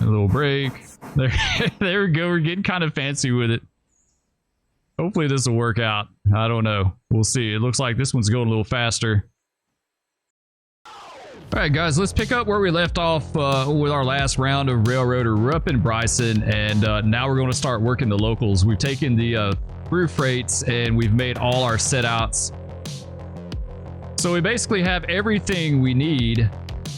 A little break. There, there we go. We're getting kind of fancy with it. Hopefully this will work out. I don't know. We'll see. It looks like this one's going a little faster. All right, guys, let's pick up where we left off with our last round of Railroader. We're up in Bryson, and now we're going to start working the locals. We've taken the through freights, and we've made all our set-outs. So we basically have everything we need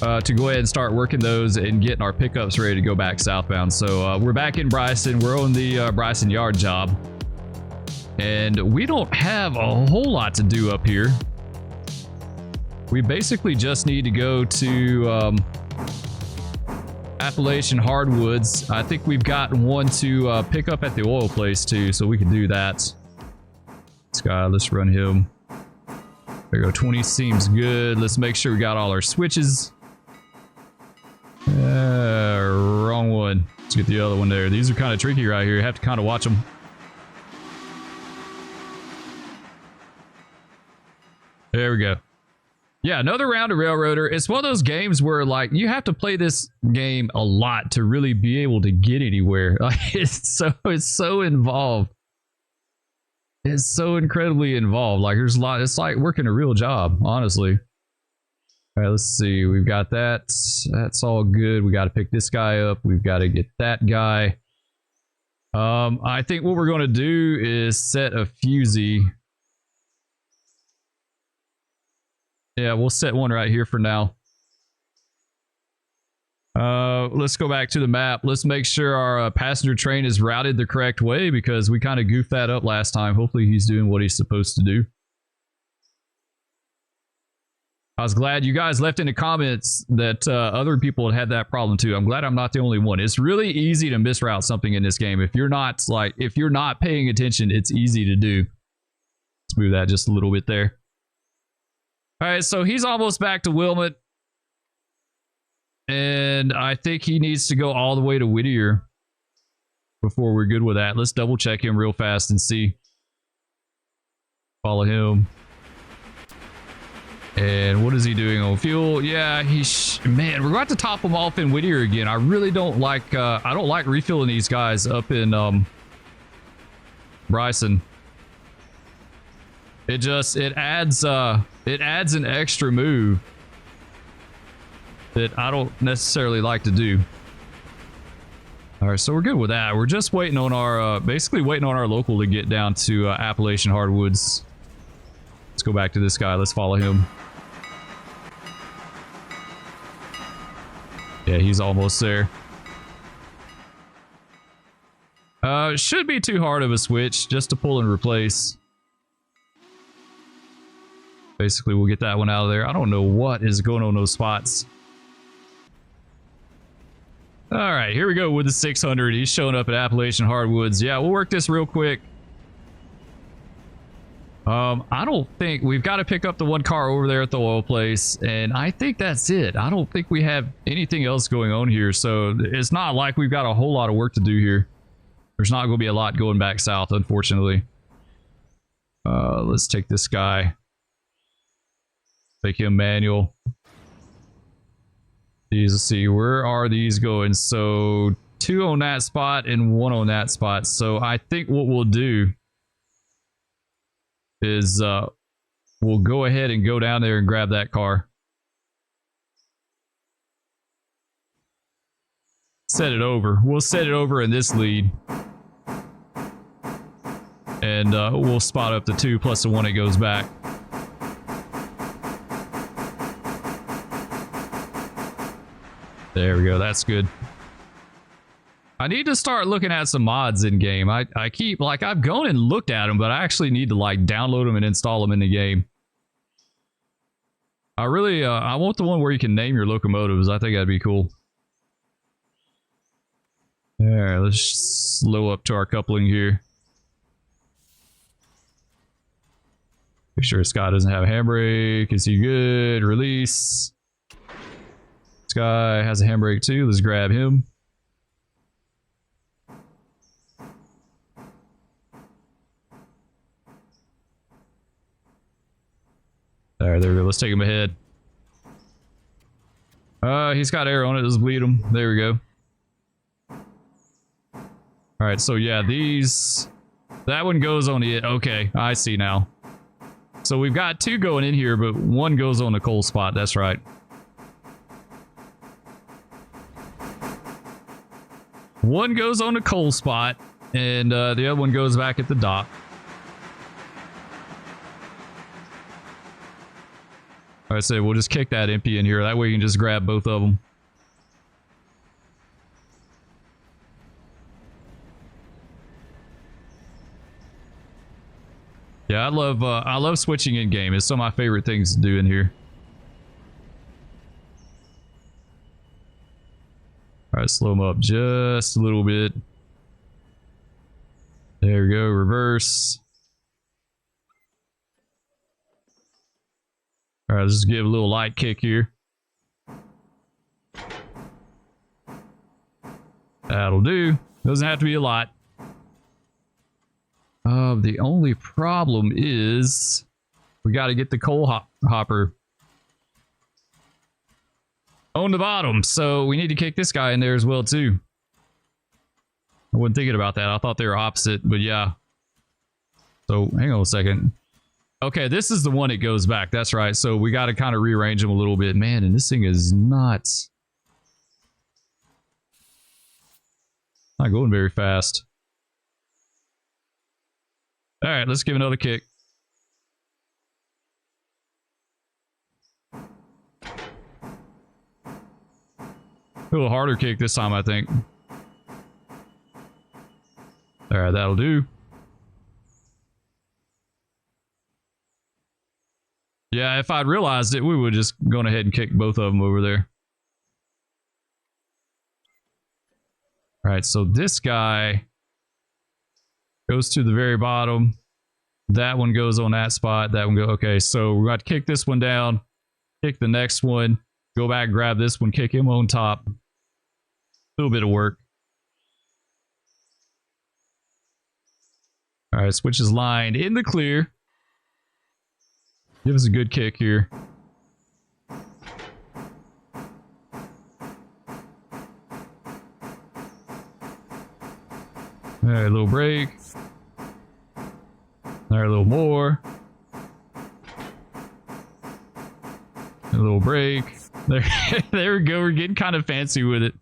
to go ahead and start working those and getting our pickups ready to go back southbound. So we're back in Bryson. We're on the Bryson yard job. And we don't have a whole lot to do up here. We basically just need to go to Appalachian Hardwoods. I think we've got one to pick up at the oil place too, so we can do that. This guy, let's run him. There we go, 20 seems good. Let's make sure we got all our switches. Wrong one. Let's get the other one there. These are kind of tricky right here. You have to kind of watch them. There we go. Yeah, another round of Railroader. It's one of those games where, like, you have to play this game a lot to really be able to get anywhere. Like, it's so involved. It's so incredibly involved. Like, there's a lot. It's like working a real job, honestly. All right, let's see. We've got that. That's all good. We got to pick this guy up. We've got to get that guy. I think what we're going to do is set a fusee. Yeah, we'll set one right here for now. Let's go back to the map. Let's make sure our passenger train is routed the correct way because we kind of goofed that up last time. Hopefully he's doing what he's supposed to do. I was glad you guys left in the comments that other people had that problem too. I'm glad I'm not the only one. It's really easy to misroute something in this game. If you're not paying attention, it's easy to do. Let's move that just a little bit there. All right, so he's almost back to Wilmot. And I think he needs to go all the way to Whittier before we're good with that. Let's double check him real fast and see. Follow him. And what is he doing on fuel? Yeah, man, we're going to top him off in Whittier again. I really don't like, I don't like refilling these guys up in Bryson. It adds an extra move that I don't necessarily like to do. All right, so we're good with that. We're just waiting on our, basically waiting on our local to get down to Appalachian Hardwoods. Let's go back to this guy. Let's follow him. Yeah, he's almost there. Should be too hard of a switch just to pull and replace. Basically, we'll get that one out of there. I don't know what is going on those spots. All right, here we go with the 600. He's showing up at Appalachian Hardwoods. Yeah, we'll work this real quick. I don't think we've got to pick up the one car over there at the oil place, and I think that's it. I don't think we have anything else going on here, so it's not like we've got a whole lot of work to do here. There's not going to be a lot going back south, unfortunately. Let's take this guy. Make him manual. Let's see, where are these going? So 2 on that spot and 1 on that spot. So I think what we'll do is we'll go ahead and go down there and grab that car. Set it over. We'll set it over in this lead. And we'll spot up the 2 plus the 1 that goes back. There we go. That's good. I need to start looking at some mods in game. I keep, like, I've gone and looked at them, but I actually need to, like, download them and install them in the game. I really, I want the one where you can name your locomotives. I think that'd be cool. There, let's slow up to our coupling here. Make sure Scott doesn't have a handbrake. Is he good? Release. This guy has a handbrake too. Let's grab him. Alright, there we go. Let's take him ahead. He's got air on it. Let's bleed him. There we go. All right, so yeah, these... That one goes on the... Okay, I see now. So we've got 2 going in here, but 1 goes on the coal spot. That's right. One goes on the coal spot, and the other one goes back at the dock. All right, so we'll just kick that empty in here. That way you can just grab both of them. Yeah, I love switching in game. It's some of my favorite things to do in here. All right, slow them up just a little bit. There we go, reverse. All right, let's just give a little light kick here. That'll do. Doesn't have to be a lot. The only problem is we got to get the coal hopper on the bottom. So we need to kick this guy in there as well too. I wasn't thinking about that. I thought they were opposite, but yeah. So hang on a second. Okay, this is the one that goes back. That's right. So we got to kind of rearrange them a little bit. Man, and this thing is not going very fast. All right, let's give another kick. A little harder kick this time, I think. All right, that'll do. Yeah, if I'd realized it, we would just gone ahead and kick both of them over there. All right, so this guy goes to the very bottom. That one goes on that spot. That one go. Okay, so we're going to kick this one down, kick the next one, go back, grab this one, kick him on top. A little bit of work. All right, switch is lined in the clear. Give us a good kick here. All right, a little break. All right, a little more. A little break. There, there we go. We're getting kind of fancy with it.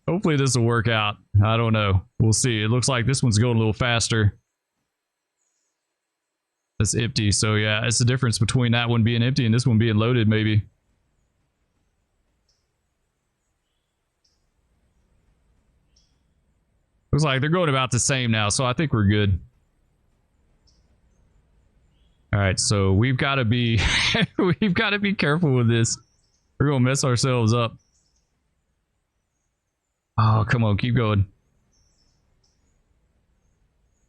Hopefully this will work out. I don't know. We'll see. It looks like this one's going a little faster. It's empty. So yeah, it's the difference between that one being empty and this one being loaded maybe. Looks like they're going about the same now, so I think we're good. All right, so we've got to be we've got to be careful with this. We're going to mess ourselves up. Oh, come on, keep going.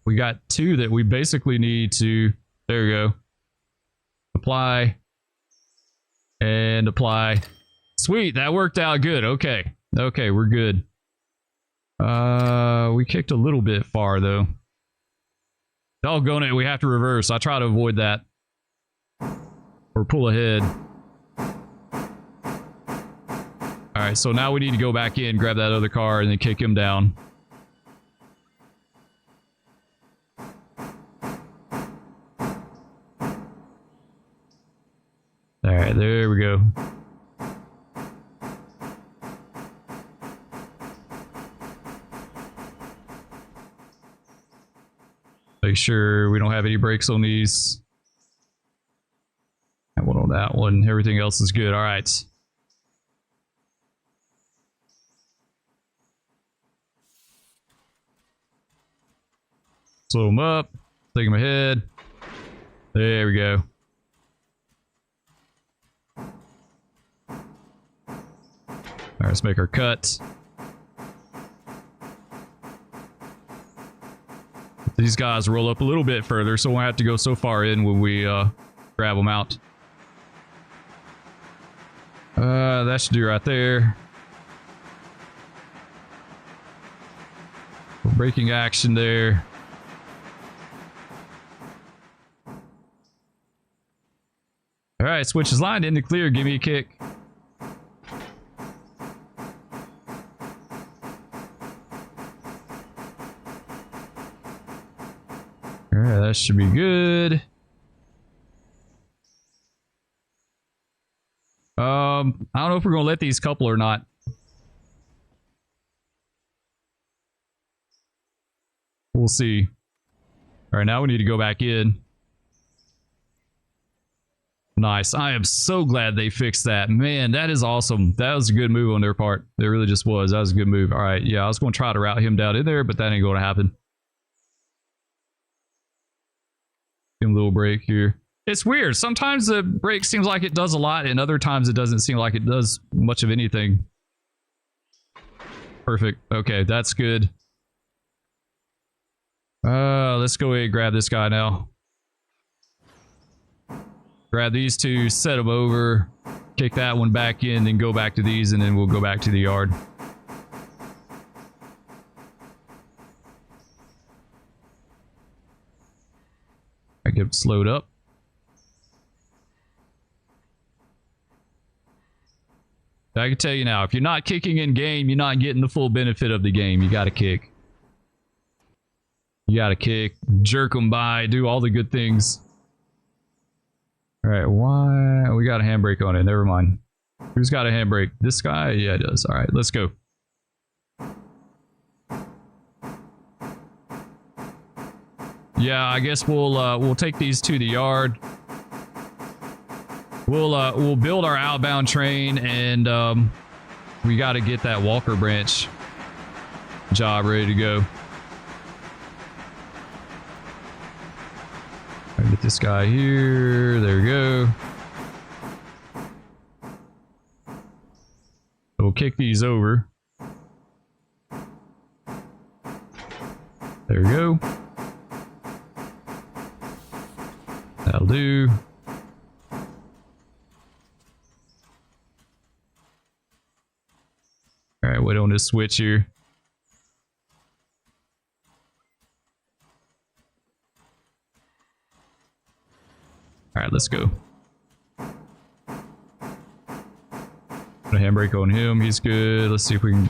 We got 2 that we basically need to, there we go. Apply and apply. Sweet, that worked out good. Okay. Okay, we're good. We kicked a little bit far though. Doggone it, we have to reverse. I try to avoid that. Or pull ahead. Alright, so now we need to go back in, grab that other car, and then kick him down. Alright, there we go. Make sure we don't have any brakes on these. That one on that one. Everything else is good. All right. Slow them up. Take them ahead. There we go. All right, let's make our cut. These guys roll up a little bit further, so we won't have to go so far in when we grab them out. That should do right there. Braking action there. All right, switch is lined in the clear. Give me a kick. right, that should be good. I don't know if we're gonna let these couple or not. We'll see. All right, now we need to go back in. Nice. I am so glad they fixed that. Man, that is awesome. That was a good move on their part. It really just was. That was a good move. All right, yeah, I was going to try to route him down in there, but that ain't going to happen. Give him a little break here. It's weird. Sometimes the break seems like it does a lot, and other times it doesn't seem like it does much of anything. Perfect. Okay, that's good. Let's go ahead and grab this guy now. Grab these two, set them over, kick that one back in, then go back to these, and then we'll go back to the yard. I get them slowed up. I can tell you now, if you're not kicking in game, you're not getting the full benefit of the game. You got to kick. You got to kick, jerk them by, do all the good things. All right, why? We got a handbrake on it. Never mind. Who's got a handbrake? This guy? Yeah, it does. All right, let's go. Yeah, I guess we'll take these to the yard. We'll build our outbound train, and we got to get that Walker branch job ready to go. Get this guy here. There we go. We'll kick these over. There we go. That'll do. All right, wait on this switch here. All right, let's go. Put a handbrake on him. He's good. Let's see if we can...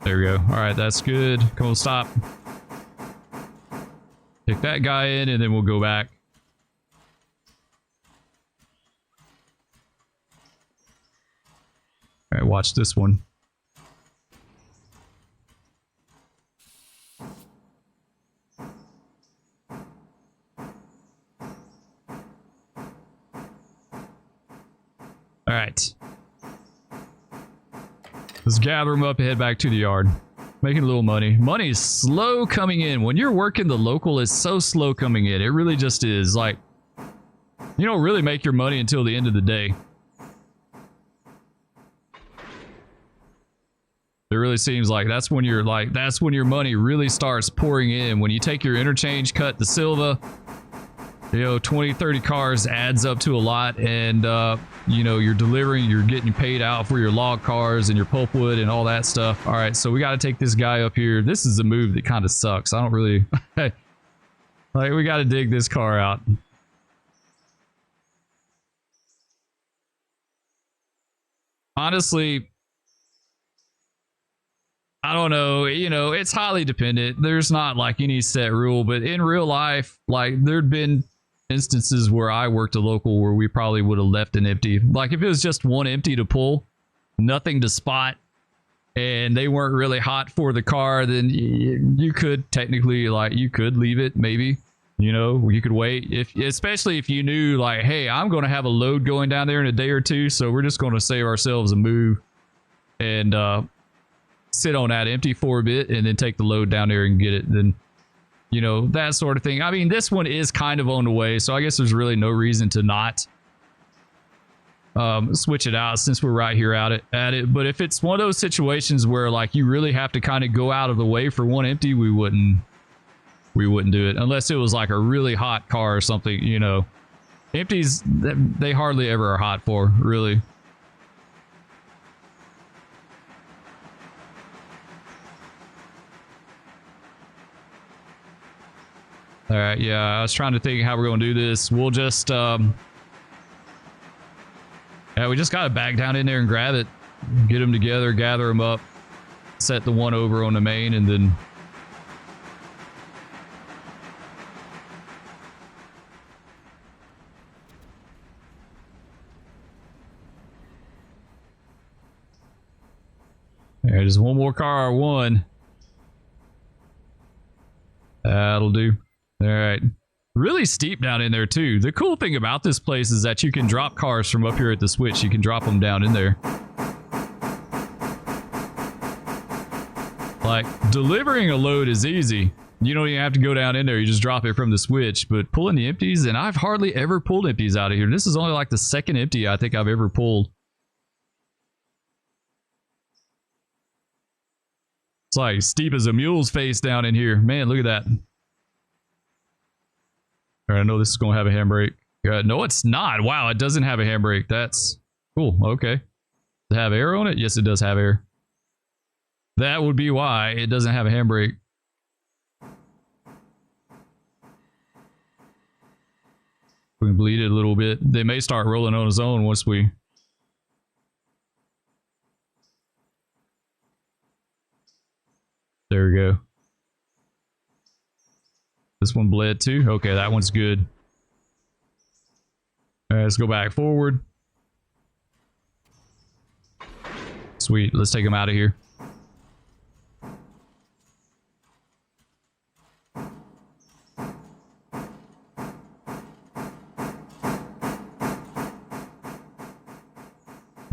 There we go. All right, that's good. Come on, stop. Kick that guy in, and then we'll go back. All right, watch this one. All right. Let's gather them up and head back to the yard. Making a little money. Money is slow coming in. When you're working the local, it's so slow coming in. It really just is. Like, you don't really make your money until the end of the day. It really seems like that's when your money really starts pouring in. When you take your interchange cut to Sylva, you know, 20, 30 cars adds up to a lot, and you know, you're getting paid out for your log cars and your pulpwood and all that stuff. All right, so we got to take this guy up here. This is a move that kind of sucks. I don't really like, we got to dig this car out. Honestly, I don't know, you know, it's highly dependent. There's not like any set rule, but in real life, like, there'd been instances where I worked a local where we probably would have left an empty. Like, if it was just one empty to pull, nothing to spot, and they weren't really hot for the car, then you could technically, like, you could leave it, maybe. You know, you could wait, especially if you knew, like, hey, I'm going to have a load going down there in a day or two, so we're just going to save ourselves a move and sit on that empty for a bit and then take the load down there and get it. Then, you know, that sort of thing. I mean, this one is kind of on the way, so I guess there's really no reason to not switch it out since we're right here at it. But if it's one of those situations where, like, you really have to kind of go out of the way for one empty, we wouldn't do it unless it was like a really hot car or something. You know, empties, they hardly ever are hot for, really. All right, yeah, I was trying to think how we're going to do this. We'll just, yeah, we just got to back down in there and grab it. Get them together, gather them up, set the one over on the main, and then Alright, just one more car. One. That'll do. Alright. Really steep down in there too. The cool thing about this place is that you can drop cars from up here at the switch. You can drop them down in there. Like, delivering a load is easy. You don't even have to go down in there. You just drop it from the switch. But pulling the empties, and I've hardly ever pulled empties out of here. This is only like the second empty I think I've ever pulled. It's like steep as a mule's face down in here. Man, look at that. All right, I know this is going to have a handbrake. No, it's not. Wow, it doesn't have a handbrake. That's cool. Okay. Does it have air on it? Yes, it does have air. That would be why it doesn't have a handbrake. We can bleed it a little bit. They may start rolling on its own once we... There we go. This one bled too. Okay, that one's good. All right, let's go back forward. Sweet. Let's take him out of here.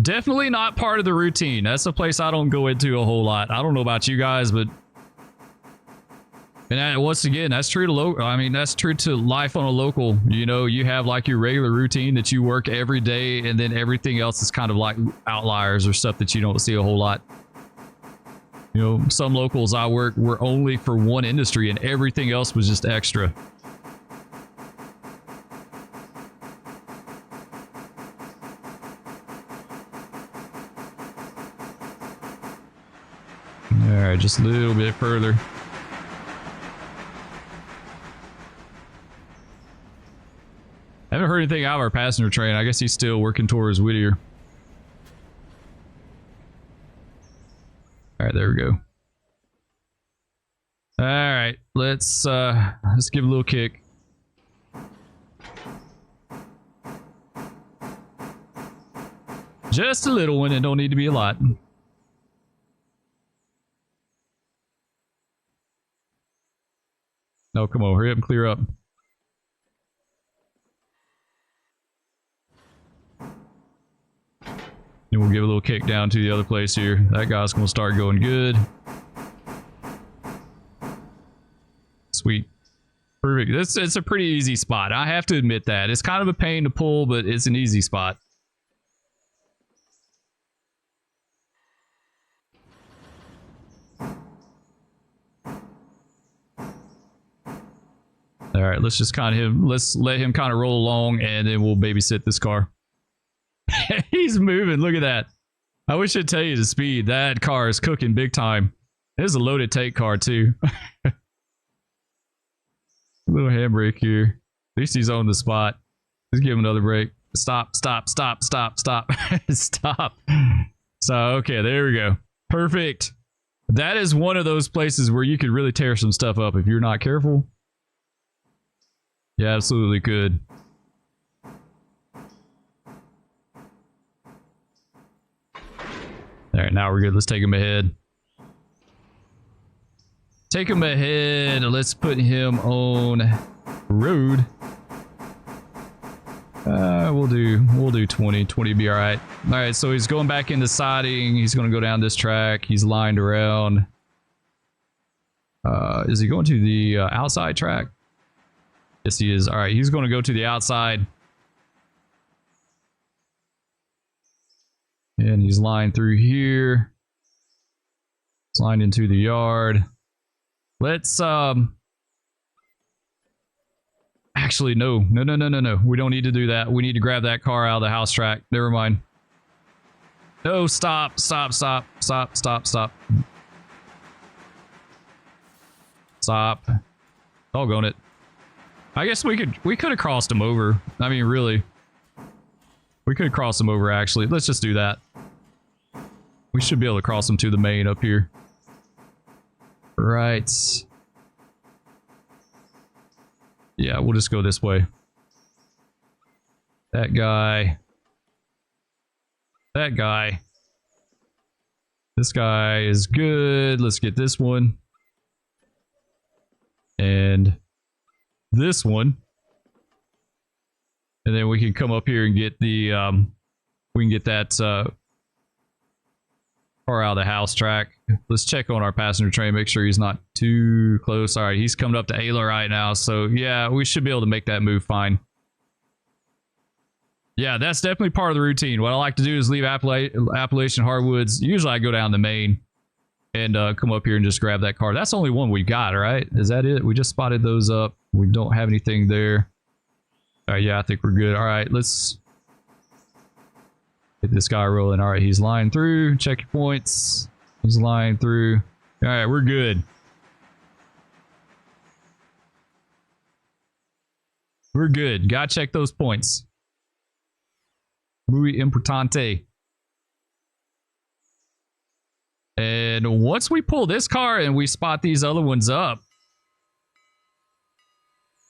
Definitely not part of the routine. That's a place I don't go into a whole lot. I don't know about you guys, but... And once again, that's true to local. I mean, that's true to life on a local. You know, you have like your regular routine that you work every day, and then everything else is kind of like outliers or stuff that you don't see a whole lot. You know, some locals I work were only for one industry, and everything else was just extra. All right, just a little bit further. I haven't heard anything out of our passenger train. I guess he's still working towards Whittier. All right, there we go. All right, let's give it a little kick. Just a little one, and don't need to be a lot. No, come on, hurry up and clear up. And we'll give a little kick down to the other place here. That guy's going to start going good. Sweet. Perfect. It's a pretty easy spot. I have to admit that. It's kind of a pain to pull, but it's an easy spot. All right, let's just let's let him kind of roll along, and then we'll babysit this car. He's moving. Look at that. I wish I'd tell you the speed. That car is cooking big time. It is a loaded take car too. A little handbrake here. At least he's on the spot. Let's give him another brake. Stop, stop, stop, stop, stop. Stop. So, okay, there we go. Perfect. That is one of those places where you could really tear some stuff up if you're not careful. Yeah, absolutely could. All right, now we're good. Let's take him ahead. Take him ahead. Let's put him on road. We'll do 20. 20 be all right. All right, so he's going back into siding. He's going to go down this track. He's lined around. Is he going to the outside track? Yes, he is. All right, he's going to go to the outside. And he's lined through here. He's lined into the yard. Let's, actually, no. We don't need to do that. We need to grab that car out of the house track. Never mind. No, stop. Stop. Doggone it. I guess we could have crossed him over. I mean, really. We could cross him over, actually. Let's just do that. We should be able to cross him to the main up here. Right. Yeah, we'll just go this way. That guy. This guy is good. Let's get this one. And this one. And then we can come up here and get the, we can get that car out of the house track. Let's check on our passenger train, make sure he's not too close. All right, he's coming up to Ayla right now. So yeah, we should be able to make that move fine. Yeah, that's definitely part of the routine. What I like to do is leave Appalachian Hardwoods. Usually I go down the main and come up here and just grab that car. That's the only one we got, right? Is that it? We just spotted those up. We don't have anything there. All right, yeah, I think we're good. All right, let's get this guy rolling. All right, he's lying through. Check your points. He's lying through. All right, we're good. We're good. Gotta check those points. Muy importante. And once we pull this car and we spot these other ones up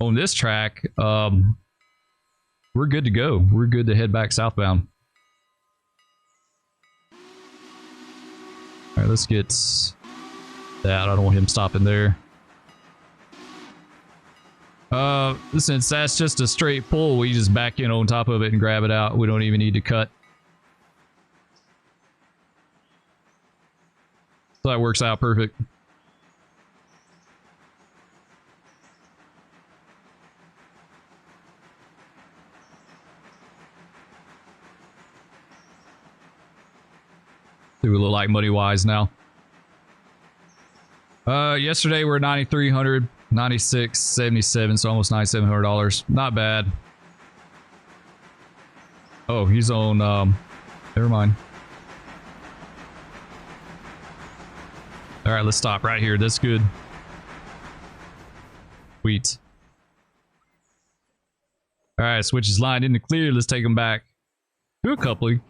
on this track, we're good to go. We're good to head back southbound. All right, let's get that. I don't want him stopping there. Since that's just a straight pull, we just back in on top of it and grab it out. We don't even need to cut. So that works out perfect. Do we look like money wise now? Yesterday we're 9,300, 96.77, so almost $9,700. Not bad. Oh, he's on. Never mind. All right, let's stop right here. That's good. Sweet. All right, switch is lined in the clear. Let's take him back to a coupling.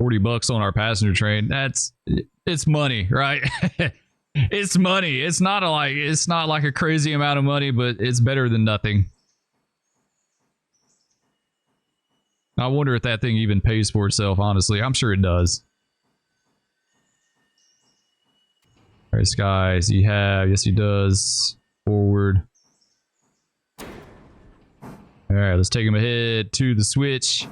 $40 on our passenger train. It's money, right? It's money. It's not like a crazy amount of money, but it's better than nothing. I wonder if that thing even pays for itself, honestly. I'm sure it does. All right, guys, yes, he does. Forward. All right, let's take him ahead to the switch.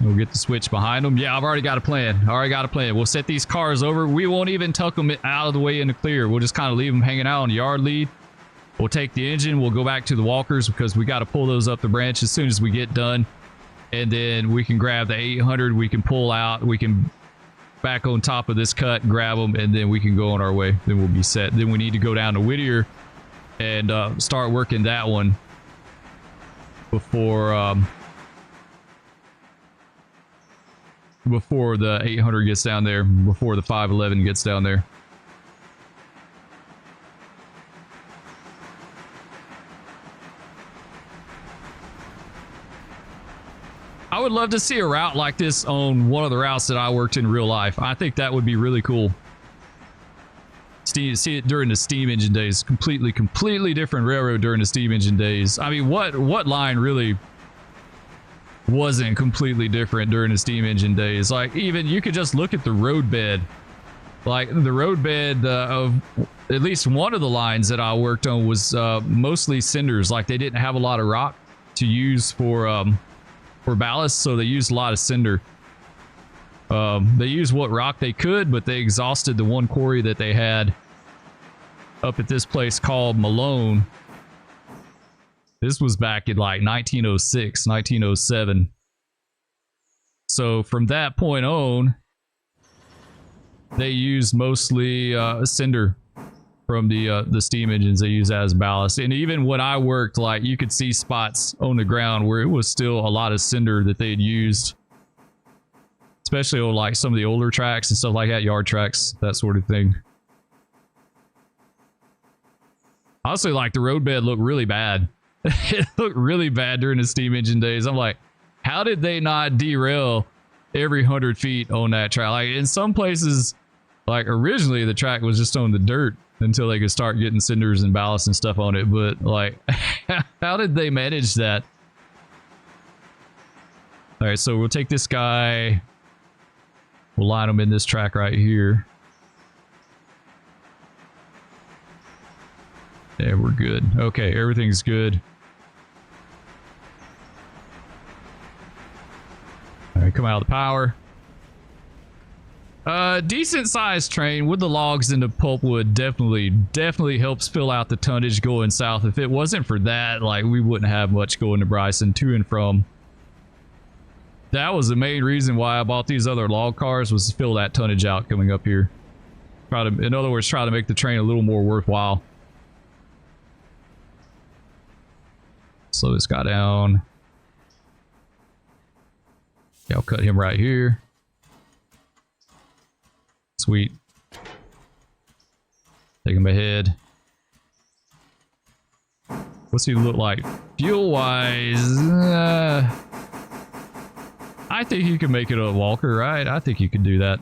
We'll get the switch behind them. Yeah, I've already got a plan. We'll set these cars over. We won't even tuck them out of the way in the clear. We'll just kind of leave them hanging out on the yard lead. We'll take the engine. We'll go back to the walkers because we got to pull those up the branch as soon as we get done. And then we can grab the 800. We can pull out. We can back on top of this cut, grab them, and then we can go on our way. Then we'll be set. Then we need to go down to Whittier and start working that one before the 800 gets down there, before the 511 gets down there. I would love to see a route like this on one of the routes that I worked in real life. I think that would be really cool. See it during the steam engine days. Completely different railroad during the steam engine days. I mean, what line really wasn't completely different during the steam engine days? Like, even you could just look at the roadbed. Like, the roadbed of at least one of the lines that I worked on was mostly cinders. Like, they didn't have a lot of rock to use for ballast, so they used a lot of cinder. They used what rock they could, but they exhausted the one quarry that they had up at this place called Malone. This was back in like 1906, 1907. So from that point on, they used mostly cinder from the steam engines they use as ballast. And even when I worked, like, you could see spots on the ground where it was still a lot of cinder that they had used, especially on like some of the older tracks and stuff like that, yard tracks, that sort of thing. Honestly, like, the roadbed looked really bad. It looked really bad during the steam engine days. I'm like, how did they not derail every 100 feet on that track. Like in some places, like originally the track was just on the dirt until they could start getting cinders and ballast and stuff on it. But like, how did they manage that? All right, so we'll take this guy. We'll line him in this track right here. Yeah, we're good. Okay, everything's good. All right, come out of the power. Decent sized train with the logs and the pulpwood definitely helps fill out the tonnage going south. If it wasn't for that, like we wouldn't have much going to Bryson to and from. That was the main reason why I bought these other log cars, was to fill that tonnage out coming up here. In other words, try to make the train a little more worthwhile. Slow this guy down. Yeah, I'll cut him right here. Sweet. Take him ahead. What's he look like? Fuel-wise, I think you can make it a walker, right? I think you can do that.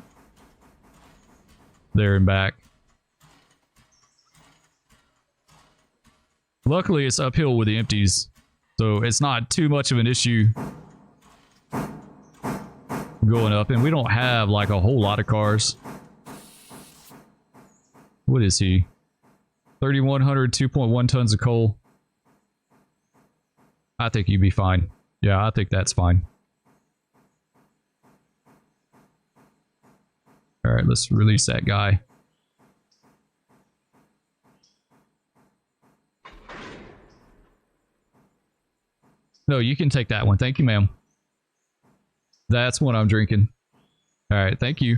There and back. Luckily, it's uphill with the empties, so it's not too much of an issue going up. And we don't have like a whole lot of cars. What is he? 3,100, 2.1 tons of coal. I think you'd be fine. Yeah, I think that's fine. All right, let's release that guy. No, you can take that one. Thank you, ma'am. That's what I'm drinking. All right, thank you.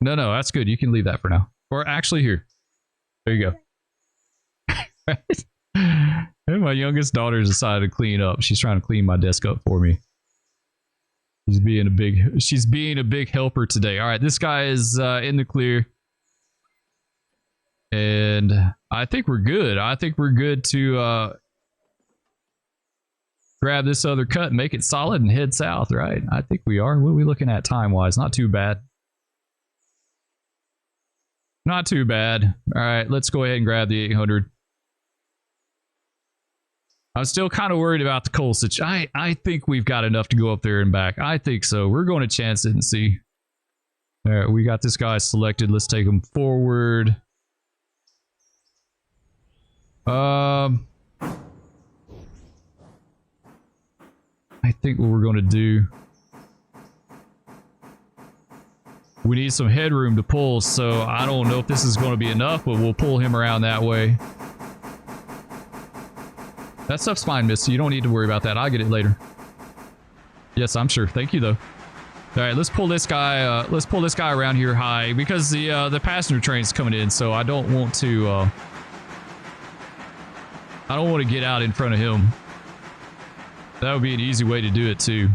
No, that's good. You can leave that for now. Or actually, here. There you go. And my youngest daughter decided to clean up. She's trying to clean my desk up for me. She's being a big helper today. All right, this guy is in the clear. And I think we're good. I think we're good to grab this other cut, make it solid, and head south, right? I think we are. What are we looking at time-wise? Not too bad. Not too bad. All right, let's go ahead and grab the 800. I'm still kind of worried about the coal situation. I think we've got enough to go up there and back. I think so. We're going to chance it and see. All right, we got this guy selected. Let's take him forward. I think what we're going to do, we need some headroom to pull, so I don't know if this is going to be enough, but we'll pull him around that way. That stuff's fine, Misty. You don't need to worry about that. I'll get it later. Yes, I'm sure. Thank you, though. All right, let's pull this guy. Let's pull this guy around here high, because the passenger train's coming in, so I don't want to. I don't want to get out in front of him. That would be an easy way to do it too.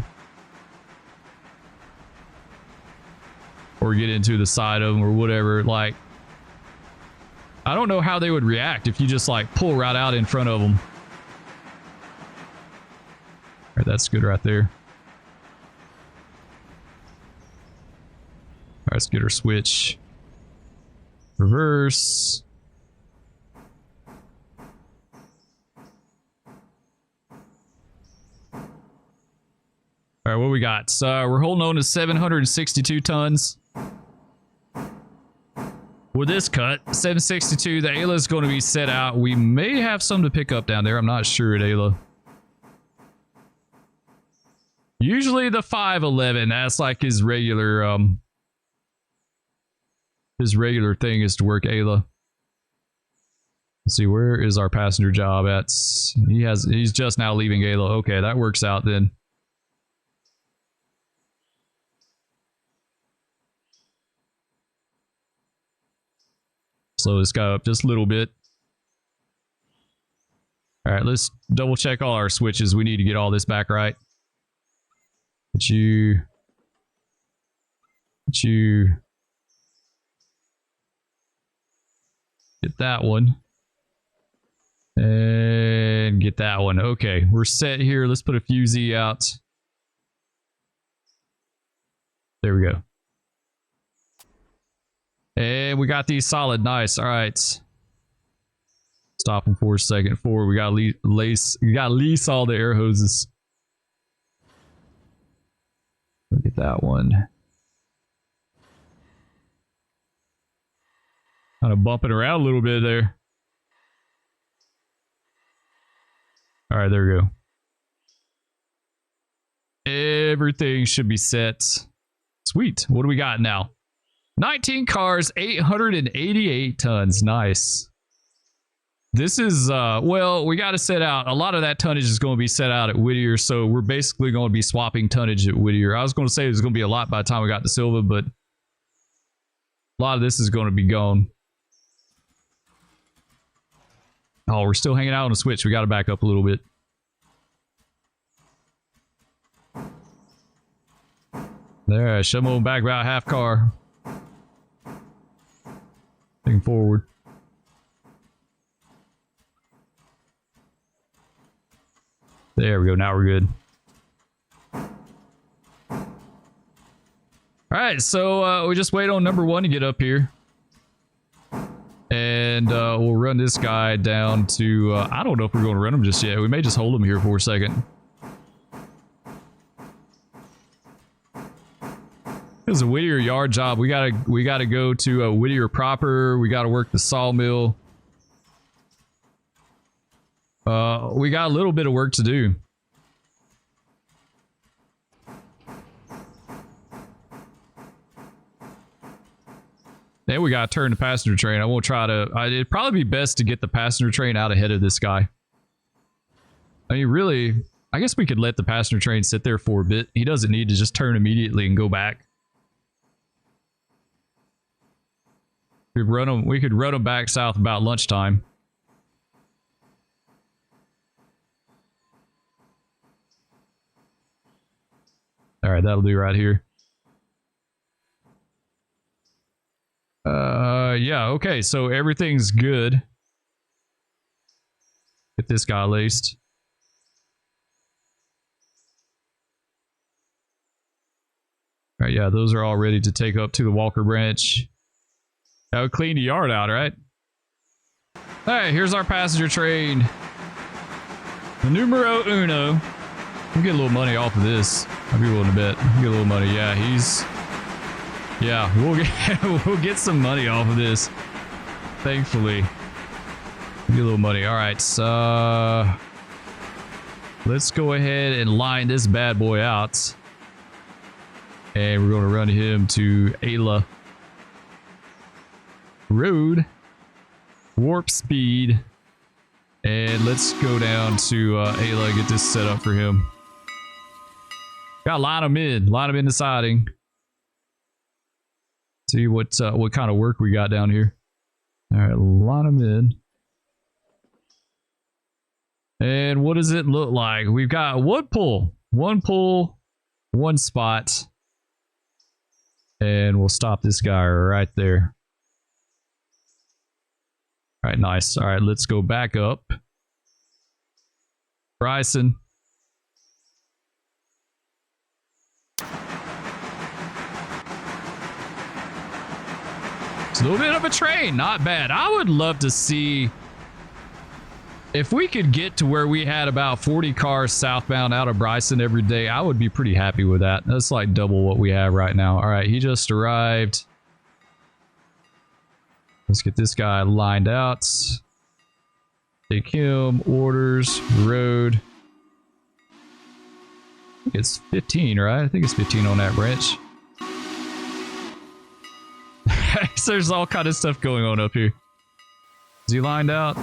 Or get into the side of them or whatever. Like, I don't know how they would react if you just like pull right out in front of them. All right, that's good right there. All right, let's get our switch. Reverse. All right, what we got? So we're holding on to 762 tons. With this cut, 762, the Ayla is going to be set out. We may have some to pick up down there. I'm not sure at Ayla. Usually the 511, that's like his regular thing is to work Ayla. Let's see, where is our passenger job at? He's just now leaving Ayla. Okay, that works out then. Slow this guy up just a little bit. All right, let's double check all our switches. We need to get all this back right. Get you. Get that one. And get that one. Okay, we're set here. Let's put a fusee out. There we go. And we got these solid. Nice. All right. Stop them for a second. Forward. We got lease all the air hoses. Look at that one. Kind of bumping around a little bit there. All right, there we go. Everything should be set. Sweet. What do we got now? 19 cars, 888 tons. Nice. This is, well, we got to set out. A lot of that tonnage is going to be set out at Whittier, so we're basically going to be swapping tonnage at Whittier. I was going to say there's going to be a lot by the time we got to Sylva, but a lot of this is going to be gone. Oh, we're still hanging out on the switch. We got to back up a little bit. There, shove them back about half car. Taking forward. There we go. Now we're good. All right, so we just wait on number 1 to get up here. And we'll run this guy down to... I don't know if we're going to run him just yet. We may just hold him here for a second. It's a Whittier yard job. We gotta go to Whittier proper. We gotta work the sawmill. We got a little bit of work to do. Then we gotta turn the passenger train. I won't try to... it'd probably be best to get the passenger train out ahead of this guy. I mean, really, I guess we could let the passenger train sit there for a bit. He doesn't need to just turn immediately and go back. We could run them back south about lunchtime. All right, that'll do right here. Yeah, okay, so everything's good. Get this guy laced. All right, yeah, those are all ready to take up to the Walker branch. That would clean the yard out, right? Alright, here's our passenger train. The numero uno. We'll get a little money off of this. I'd be willing to bet. Get a little money. Yeah, we'll get some money off of this. Thankfully. Get a little money. Alright, let's go ahead and line this bad boy out. And we're going to run him to Ayla Road. Warp speed. And let's go down to Ayla, get this set up for him. Gotta line him in. Line him in the siding. See what kind of work we got down here. Alright, line him in. And what does it look like? We've got one pull. One pull. One spot. And we'll stop this guy right there. Alright, nice. Alright, let's go back up. Bryson. It's a little bit of a train. Not bad. I would love to see if we could get to where we had about 40 cars southbound out of Bryson every day. I would be pretty happy with that. That's like double what we have right now. Alright, he just arrived. Let's get this guy lined out. Take him, orders, road. I think it's 15, right? I think it's 15 on that branch. So there's all kind of stuff going on up here. Is he lined out?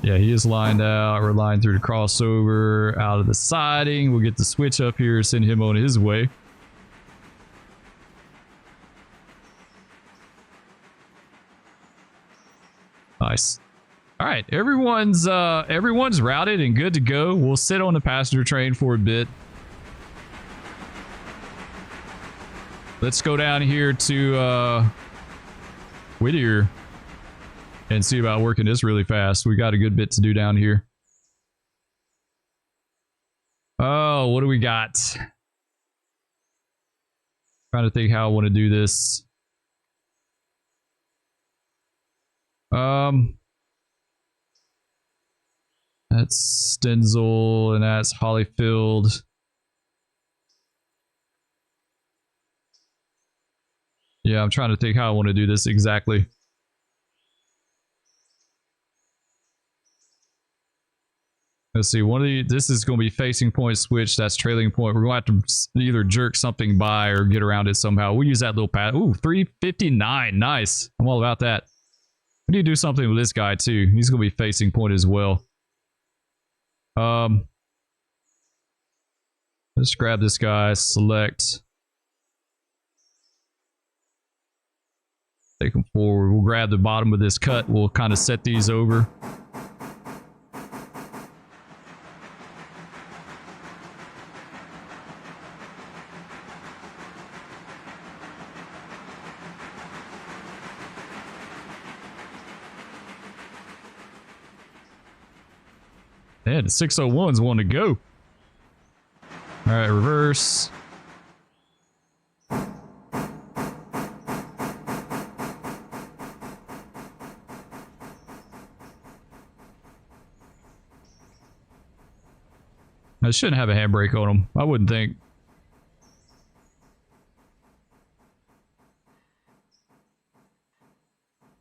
Yeah, he is lined out. We're lined through the crossover, out of the siding. We'll get the switch up here, send him on his way. Nice. All right, everyone's routed and good to go. We'll sit on the passenger train for a bit. Let's go down here to Whittier and see about working this really fast. We got a good bit to do down here. Oh, what do we got? Trying to think how I want to do this. That's Stenzel and that's Hollyfield. Yeah, I'm trying to think how I want to do this exactly. Let's see, this is going to be facing point switch, that's trailing point. We're going to have to either jerk something by or get around it somehow. We'll use that little pad. Ooh, 359, nice. I'm all about that. We need to do something with this guy too. He's going to be facing point as well. Let's grab this guy, select. Take them forward. We'll grab the bottom of this cut. We'll kind of set these over. Man, the 601's one to go. All right, reverse. I shouldn't have a handbrake on them. I wouldn't think.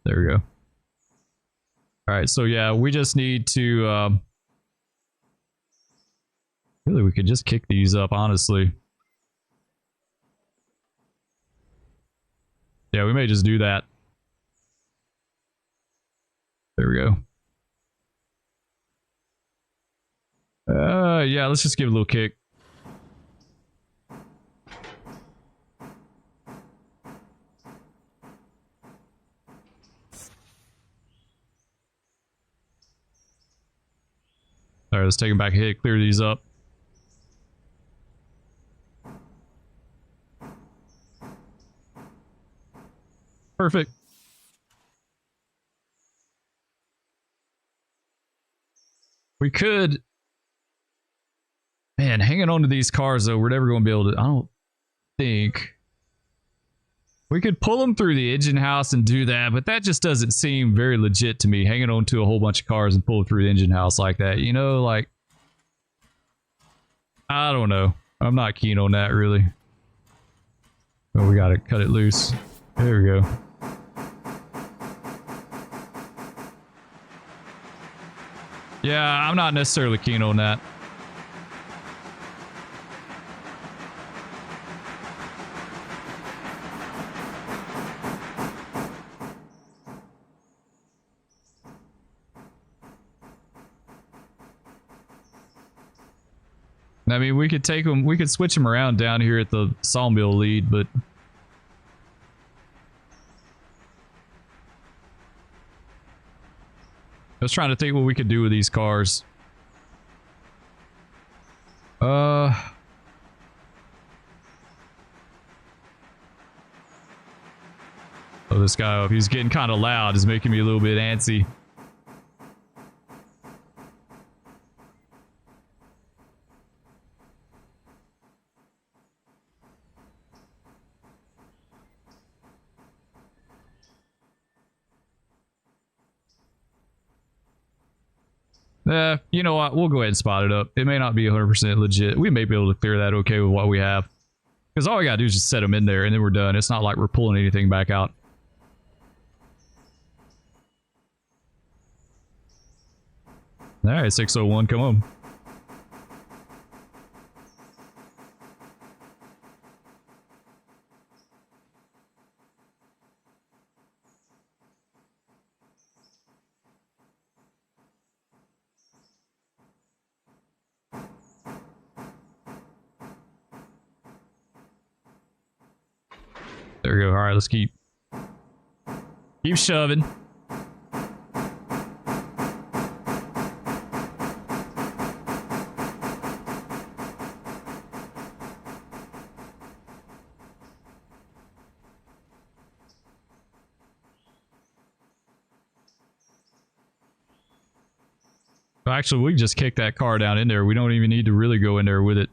There we go. All right, so yeah, we just need to... really, we could just kick these up, honestly. Yeah, we may just do that. There we go. Yeah, let's just give it a little kick. All right, let's take them back a hit, clear these up. Perfect. We could... Man, hanging on to these cars, though, we're never going to be able to... I don't think... We could pull them through the engine house and do that, but that just doesn't seem very legit to me, hanging on to a whole bunch of cars and pull through the engine house like that. You know, like... I don't know. I'm not keen on that, really. Oh, we gotta cut it loose. There we go. Yeah, I'm not necessarily keen on that. I mean, we could take them, we could switch them around down here at the sawmill lead, but... I was trying to think what we could do with these cars. Oh, this guy, he's getting kind of loud. It's making me a little bit antsy. You know what? We'll go ahead and spot it up. It may not be 100% legit. We may be able to clear that okay with what we have. Because all we gotta do is just set them in there and then we're done. It's not like we're pulling anything back out. Alright, 601, come on. There we go. All right, let's keep shoving. Actually, we can just kick that car down in there. We don't even need to really go in there with it.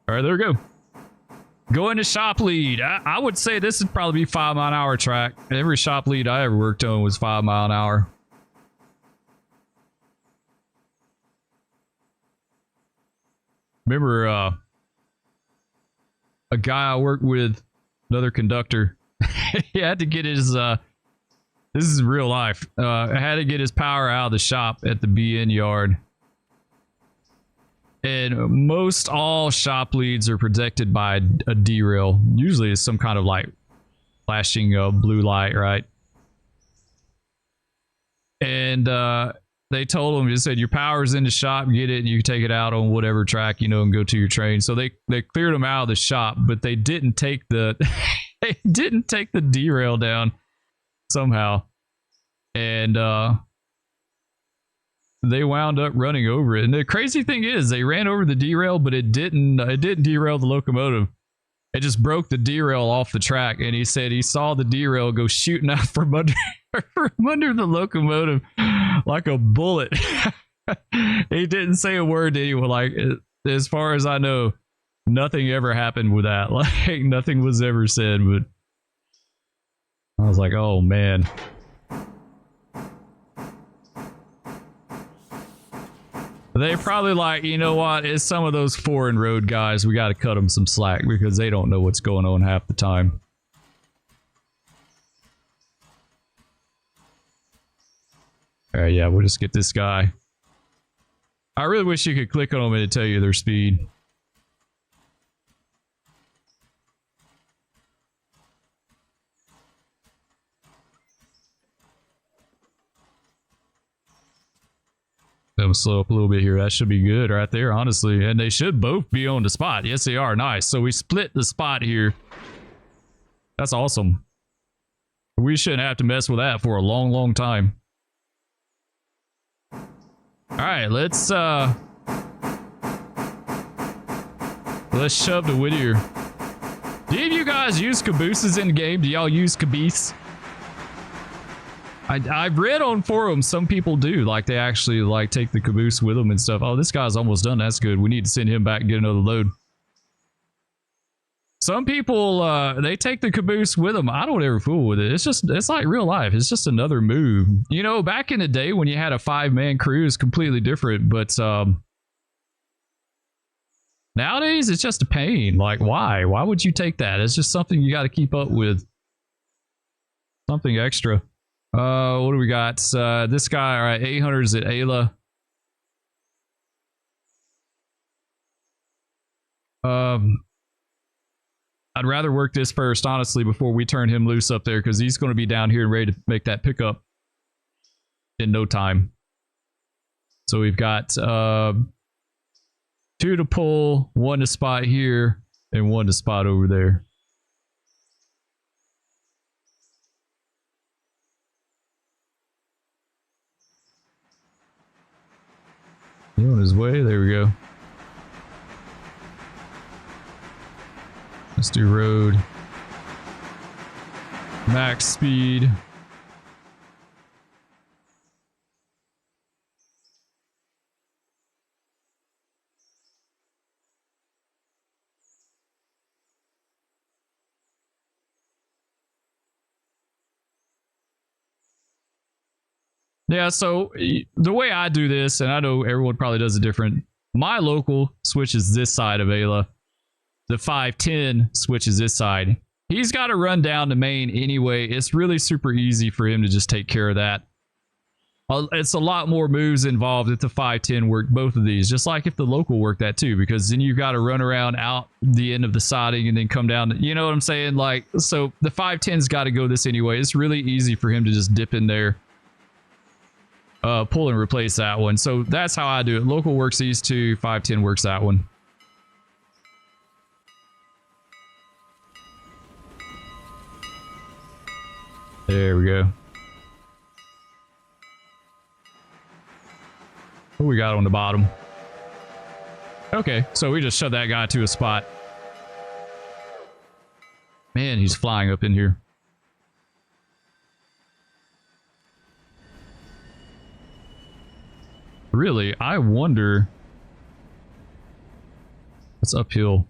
All right, there we go. Going to shop lead. I would say this would probably be 5 mile an hour track. Every shop lead I ever worked on was 5 mile an hour. Remember a guy I worked with, another conductor, he had to get his, this is real life, had to get his power out of the shop at the BN yard. And most all shop leads are protected by a derail. Usually it's some kind of like flashing blue light, right? And they told him, just said, your power's in the shop, get it, and you can take it out on whatever track, you know, and go to your train. So they cleared him out of the shop, but they didn't take the they didn't take the derail down somehow. And they wound up running over it. And the crazy thing is they ran over the derail, but it didn't derail the locomotive. It just broke the derail off the track. And he said he saw the derail go shooting out from under from under the locomotive like a bullet. He didn't say a word to anyone. Like, as far as I know, nothing ever happened with that. Like, nothing was ever said. But I was like, oh man. They probably like, you know what, it's some of those foreign road guys, we got to cut them some slack because they don't know what's going on half the time. Alright, yeah, we'll just get this guy. I really wish you could click on them and it'd tell you their speed. Them slow up a little bit here. That should be good right there, honestly. And they should both be on the spot. Yes, they are. Nice. So we split the spot here. That's awesome. We shouldn't have to mess with that for a long, long time. All right, let's shove the Whittier. Do any of you guys use cabooses in the game? Do y'all use caboose? I've read on forums some people do, like they actually like take the caboose with them and stuff. Oh, this guy's almost done. That's good. We need to send him back and get another load. Some people they take the caboose with them. I don't ever fool with it. It's like real life. It's just another move. You know, back in the day when you had a 5-man crew, it's completely different. But nowadays it's just a pain. Like, why? Why would you take that? It's just something you got to keep up with. Something extra. What do we got? This guy, all right, 800's at Ayla. I'd rather work this first, honestly, before we turn him loose up there, because he's going to be down here and ready to make that pickup in no time. So we've got 2 to pull, 1 to spot here, and 1 to spot over there. He on his way. There we go. Let's do road. Max speed. Yeah, so the way I do this, and I know everyone probably does it different, my local switches this side of Ayla. The 510 switches this side. He's got to run down the main anyway. It's really super easy for him to just take care of that. It's a lot more moves involved if the 510 worked both of these, just like if the local worked that too, because then you've got to run around out the end of the siding and then come down. You know what I'm saying? Like, so the 510's got to go this anyway. It's really easy for him to just dip in there. Pull and replace that one. So that's how I do it. Local works these two, 510 works that one. There we go. What we got on the bottom? Okay, so we just shoved that guy to a spot. Man, he's flying up in here. Really, I wonder... That's uphill.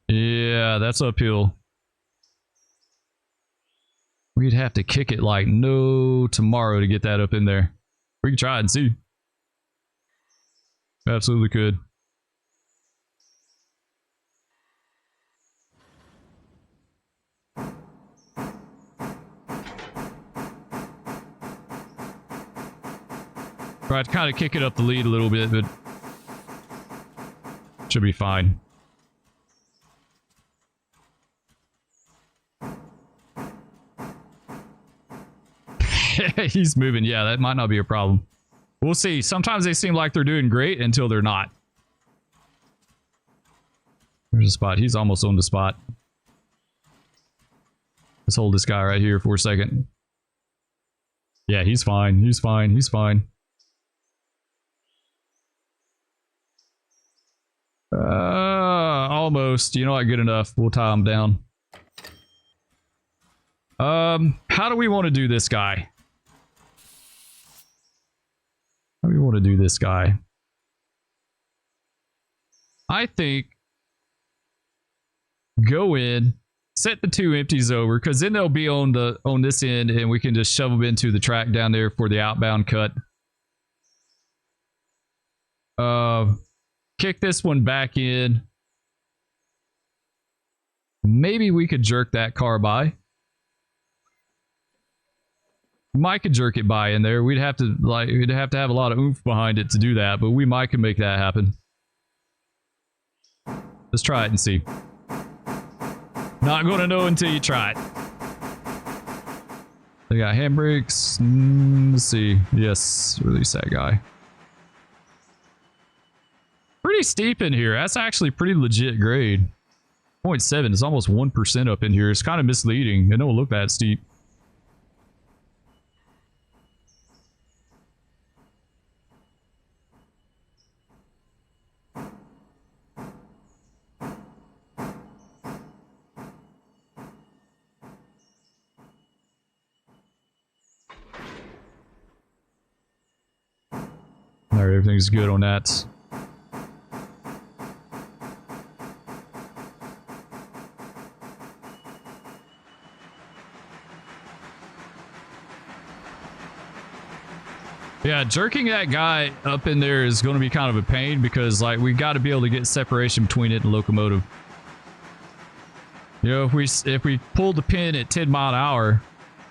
Yeah, that's uphill. We'd have to kick it like no tomorrow to get that up in there. We can try and see. Absolutely could. Tried to kind of kick it up the lead a little bit, but should be fine. He's moving. Yeah, that might not be a problem. We'll see. Sometimes they seem like they're doing great until they're not. There's a spot. He's almost on the spot. Let's hold this guy right here for a second. Yeah, he's fine. He's fine. He's fine. Almost. You know what? Good enough. We'll tie him down. How do we want to do this guy? How do we want to do this guy? I think go in, set the two empties over, because then they'll be on this end, and we can just shove them into the track down there for the outbound cut. Kick this one back in. Maybe we could jerk that car by. Mike could jerk it by in there. We'd have to have a lot of oomph behind it to do that, but we might can make that happen. Let's try it and see. Not gonna know until you try it. They got handbrakes. Let's see. Yes, release that guy. Pretty steep in here. That's actually pretty legit grade. 0.7 is almost 1% up in here. It's kind of misleading. It don't look that steep. Alright, everything's good on that. Yeah, jerking that guy up in there is going to be kind of a pain because, like, we got to be able to get separation between it and the locomotive. You know, if we pull the pin at 10 mile an hour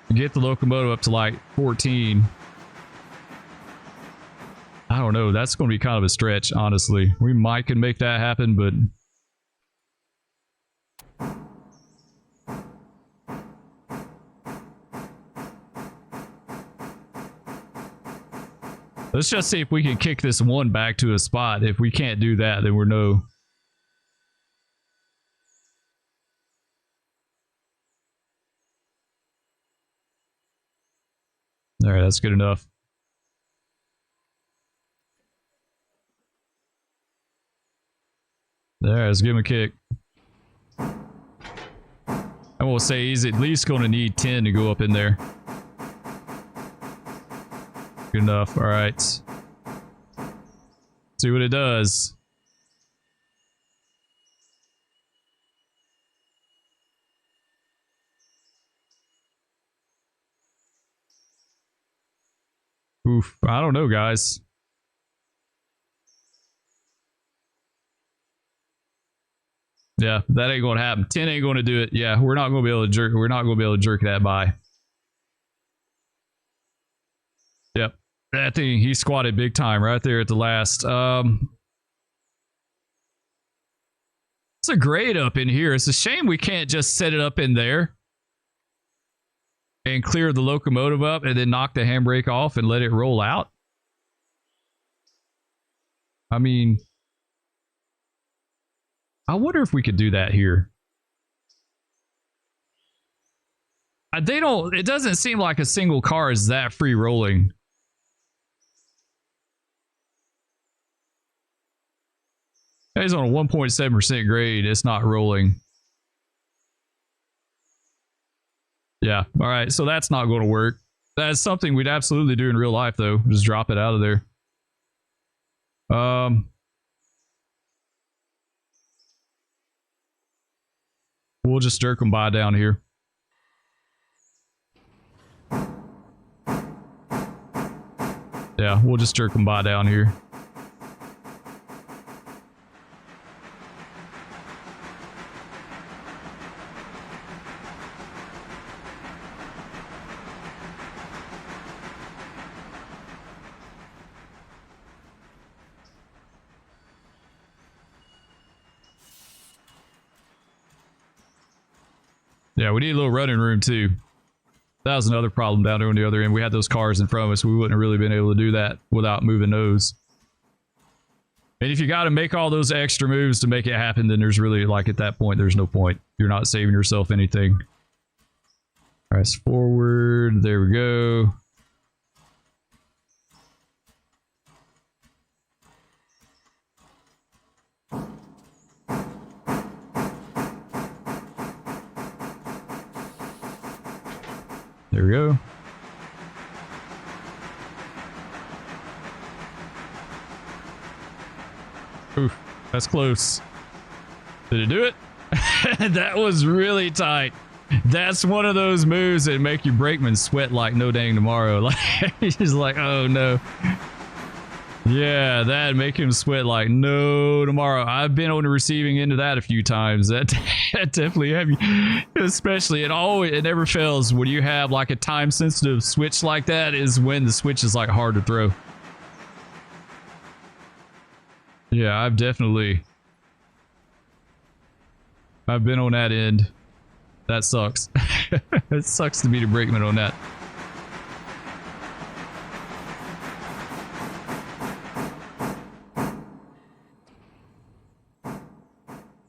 and get the locomotive up to like 14, I don't know. That's going to be kind of a stretch, honestly. We might can make that happen, but let's just see if we can kick this one back to a spot. If we can't do that, then we're no. All right, that's good enough. There, let's give him a kick. I will say he's at least going to need 10 to go up in there. Good enough. All right. See what it does. Oof. I don't know, guys. Yeah, that ain't going to happen. 10 ain't going to do it. Yeah, we're not going to be able to jerk. We're not going to be able to jerk that by. Yep. That thing, he squatted big time right there at the last. It's a grade up in here. It's a shame we can't just set it up in there and clear the locomotive up and then knock the handbrake off and let it roll out. I mean, I wonder if we could do that here. They don't, it doesn't seem like a single car is that free rolling. He's on a 1.7% grade. It's not rolling. Yeah. All right. So that's not going to work. That's something we'd absolutely do in real life, though. Just drop it out of there. We'll just jerk them by down here. Yeah, we'll just jerk them by down here. Yeah, we need a little running room too. That was another problem down there on the other end. We had those cars in front of us. We wouldn't have really been able to do that without moving those. And if you got to make all those extra moves to make it happen, then there's really, like, at that point, there's no point. You're not saving yourself anything. Press forward. There we go. There we go. Oof, that's close. Did it do it? That was really tight. That's one of those moves that make your brakeman sweat like no dang tomorrow. Like, he's like, oh no. Yeah, that'd make him sweat like no tomorrow. I've been on the receiving end of that a few times. That definitely heavy, especially it never fails when you have like a time sensitive switch like that. Is when the switch is like hard to throw. Yeah, I've been on that end. That sucks. It sucks to be the brakeman on that.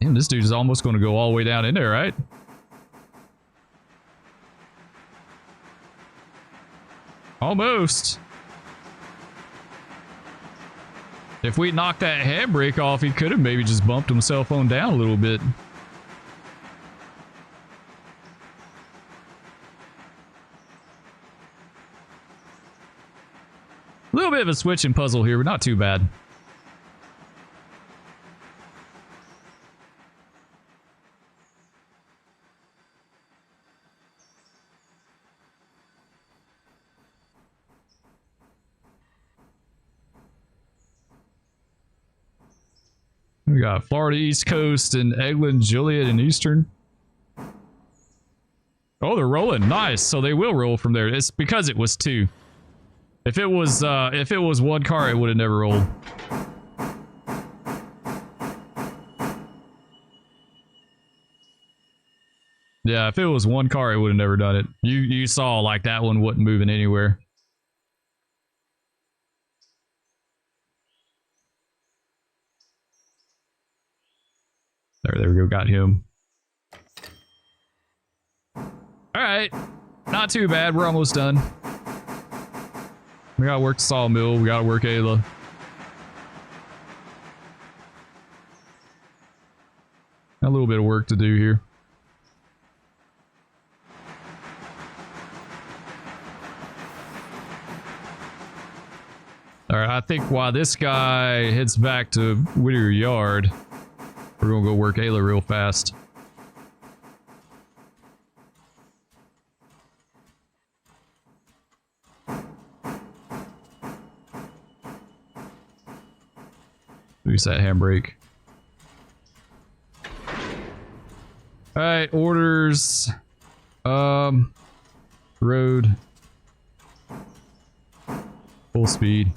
Damn, this dude is almost going to go all the way down in there, right? Almost. If we knocked that handbrake off, he could have maybe just bumped himself on down a little bit. A little bit of a switching puzzle here, but not too bad. We got Florida East Coast and Eglin, Juliet, and Eastern. Oh, they're rolling. Nice. So they will roll from there. It's because it was two. If it was one car, it would have never rolled. Yeah, if it was one car, it would have never done it. You saw like that one wasn't moving anywhere. There we go. Got him. All right. Not too bad. We're almost done. We gotta work the sawmill. We gotta work Ayla. Got a little bit of work to do here. All right. I think while this guy heads back to Whittier Yard, we're gonna go work Ayla real fast. Use that handbrake. All right, orders. Road. Full speed.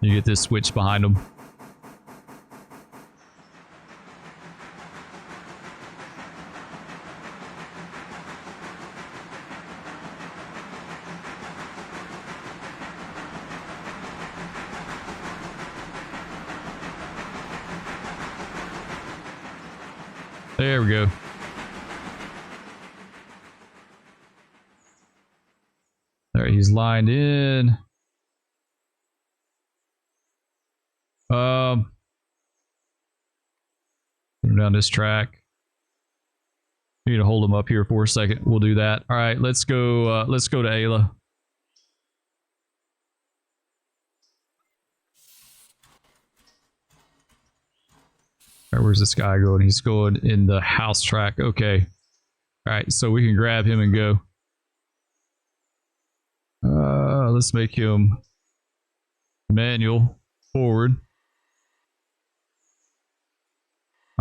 You get this switch behind them. There we go. All right, he's lined in. Put him down this track. You need to hold him up here for a second. We'll do that. All right, let's go. Let's go to Ayla. All right, where's this guy going? He's going in the house track. Okay. All right, so we can grab him and go. Let's make him manual forward.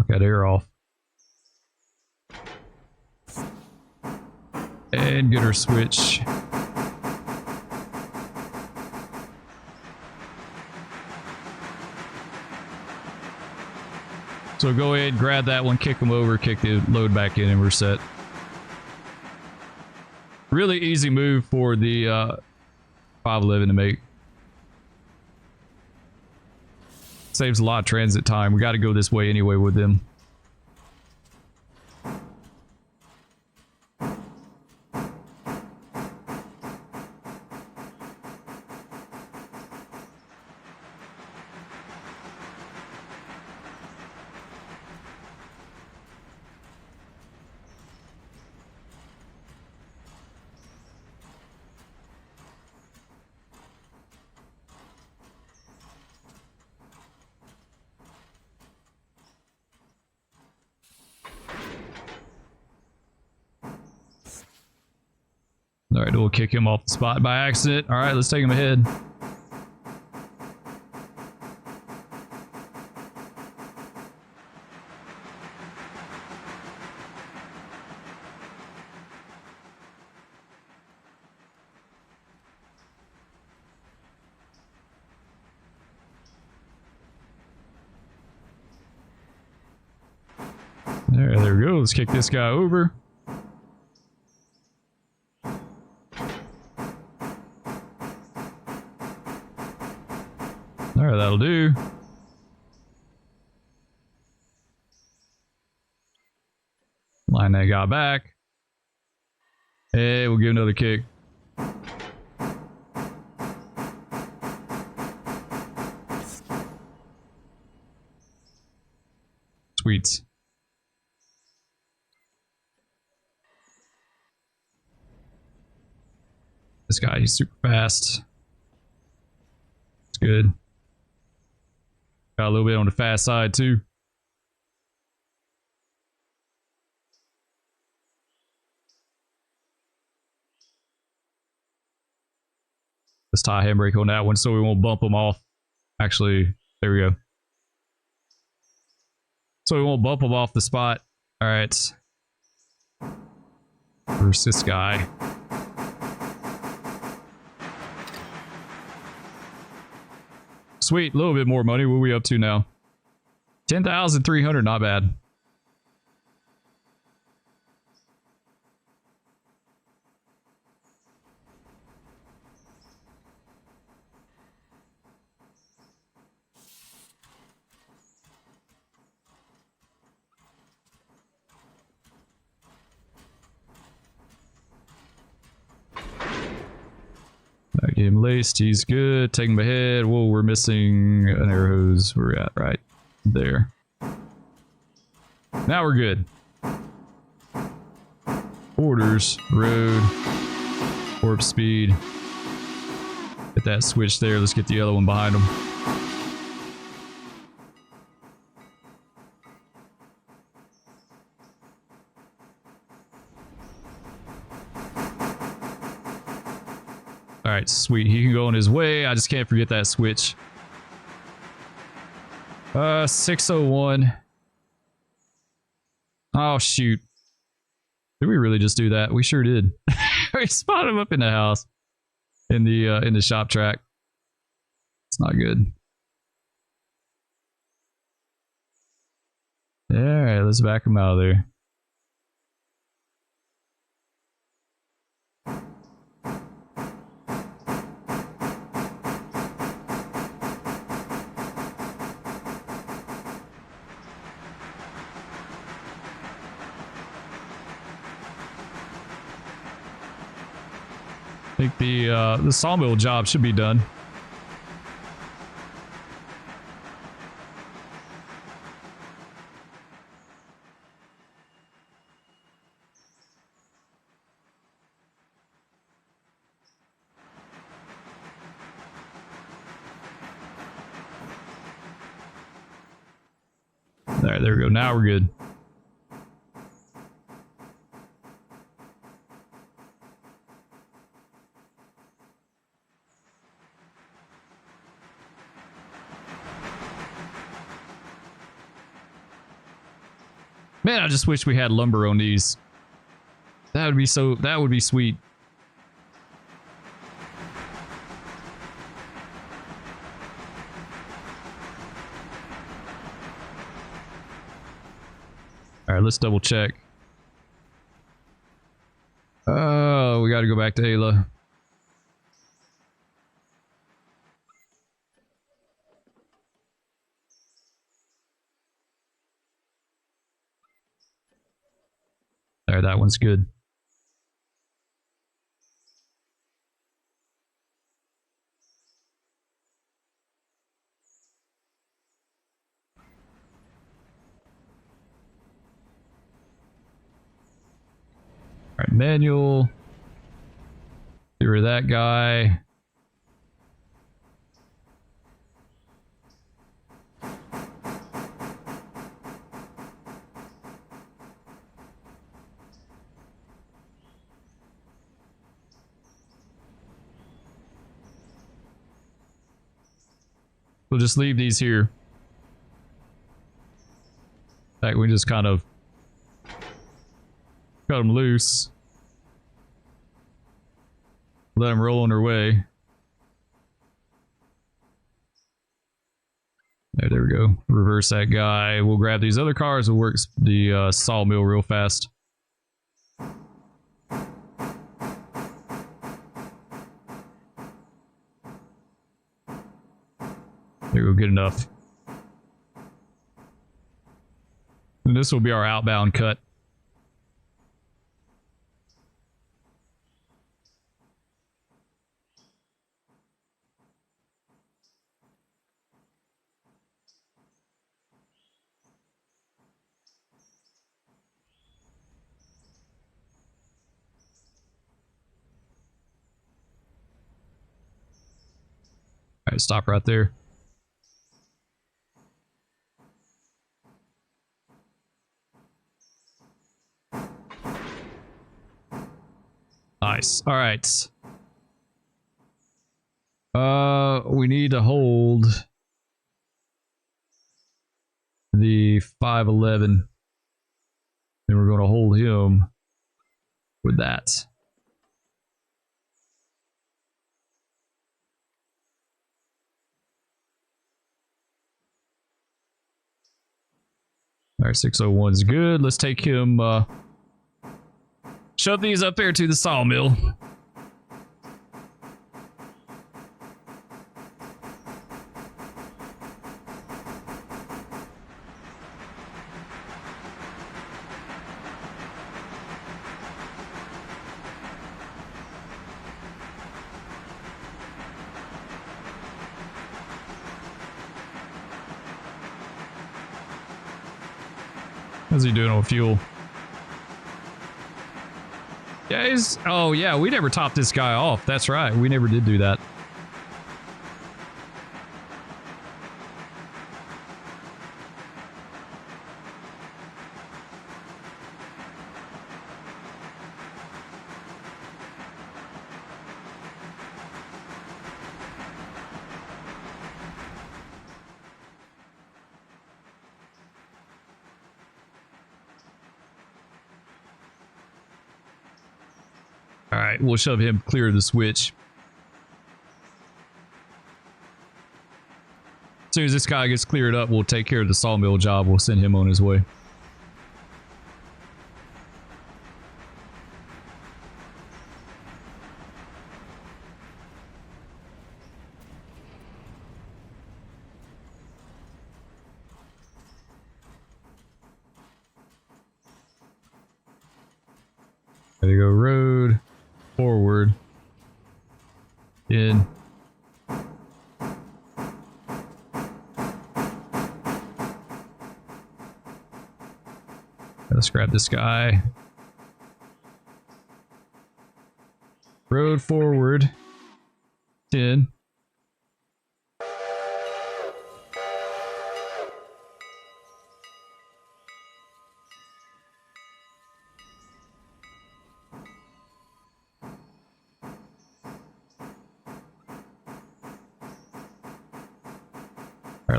Okay, they're off. And get her switch. So go ahead, grab that one, kick them over, kick the load back in, and we're set. Really easy move for the 511 to make. Saves a lot of transit time. We got to go this way anyway with them. All right, we'll kick him off the spot by accident. All right, let's take him ahead. There we go. Let's kick this guy over. Alright, that'll do. Line that guy back. Hey, we'll give another kick. Sweet. This guy, he's super fast. It's good. Got a little bit on the fast side too. Let's tie handbrake on that one so we won't bump them off. Actually, there we go. So we won't bump them off the spot. All right. Where's this guy? Sweet, a little bit more money. What are we up to now? 10,300, not bad. I get him laced, he's good. Take him ahead. Whoa, we're missing an air hose. We're at right there. Now we're good. Orders, road, warp speed. Get that switch there. Let's get the other one behind him. All right, sweet. He can go on his way. I just can't forget that switch. 601. Oh, shoot. Did we really just do that? We sure did. We spotted him up in the house. In the shop track. It's not good. All right, let's back him out of there. I think the sawmill job should be done. There we go. Now we're good. Man, I just wish we had lumber on these. That would be sweet. All right, let's double check. Oh, we got to go back to Ayla. There, that one's good. All right, manual. Get rid of that guy. We'll just leave these here. In fact, we just kind of cut them loose. Let them roll on their way. There we go. Reverse that guy. We'll grab these other cars. We'll work the sawmill real fast. There we go. Good enough. And this will be our outbound cut. All right, stop right there. Nice. All right. We need to hold the 511. Then we're going to hold him with that. All right, 601 is good. Let's take him, shove these up there to the sawmill. How's he doing on fuel? Yeah, oh yeah, we never topped this guy off. That's right, we never did do that. Alright, we'll shove him clear of the switch. As soon as this guy gets cleared up, we'll take care of the sawmill job. We'll send him on his way. There you go, road, forward, in. Let's grab this guy. Road forward, 10.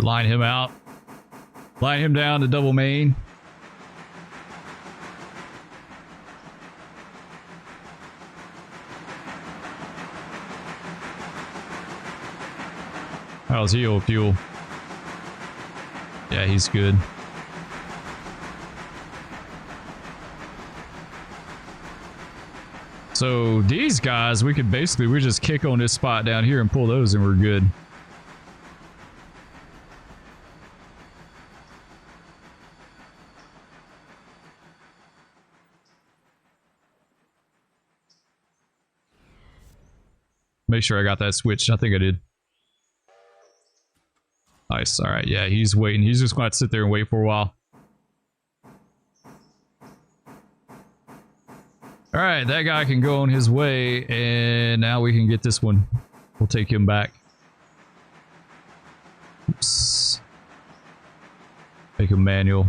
right, line him out. Line him down to double main. How's he on fuel? Yeah, he's good. So these guys, we just kick on this spot down here and pull those and we're good. Make sure I got that switched. I think I did. Nice. All right. Yeah, he's waiting. He's just going to sit there and wait for a while. All right. That guy can go on his way. And now we can get this one. We'll take him back. Oops. Make him manual.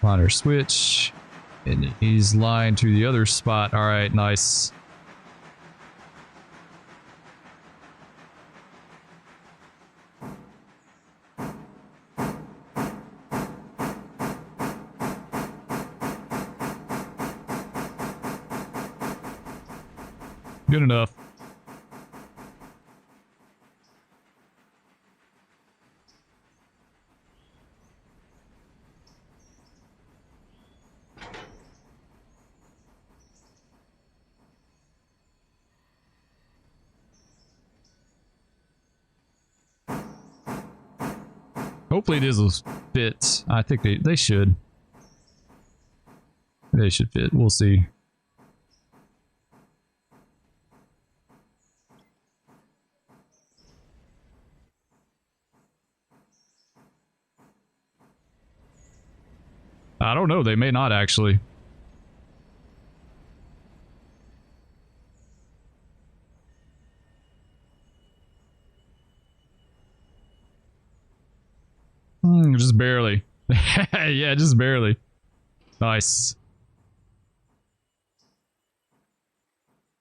Liner switch. And he's lined to the other spot. All right. Nice. Good enough. Hopefully this will fit. I think they should. They should fit. We'll see. I don't know. They may not actually. Just barely. Yeah, just barely. Nice.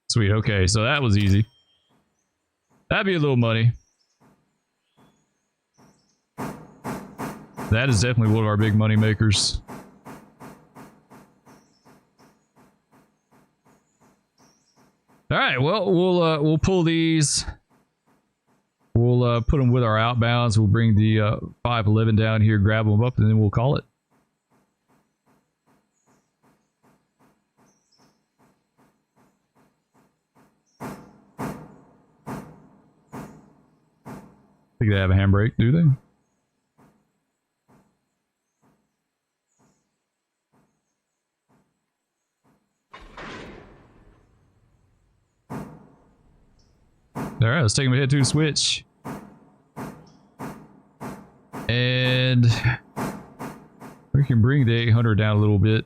Sweet. Okay, so that was easy. That'd be a little money. That is definitely one of our big money makers. All right, well, we'll pull these. We'll put them with our outbounds. We'll bring the 511 down here, grab them up, and then we'll call it. I think they have a handbrake, do they? All right, let's take them ahead to the switch. And we can bring the 800 down a little bit.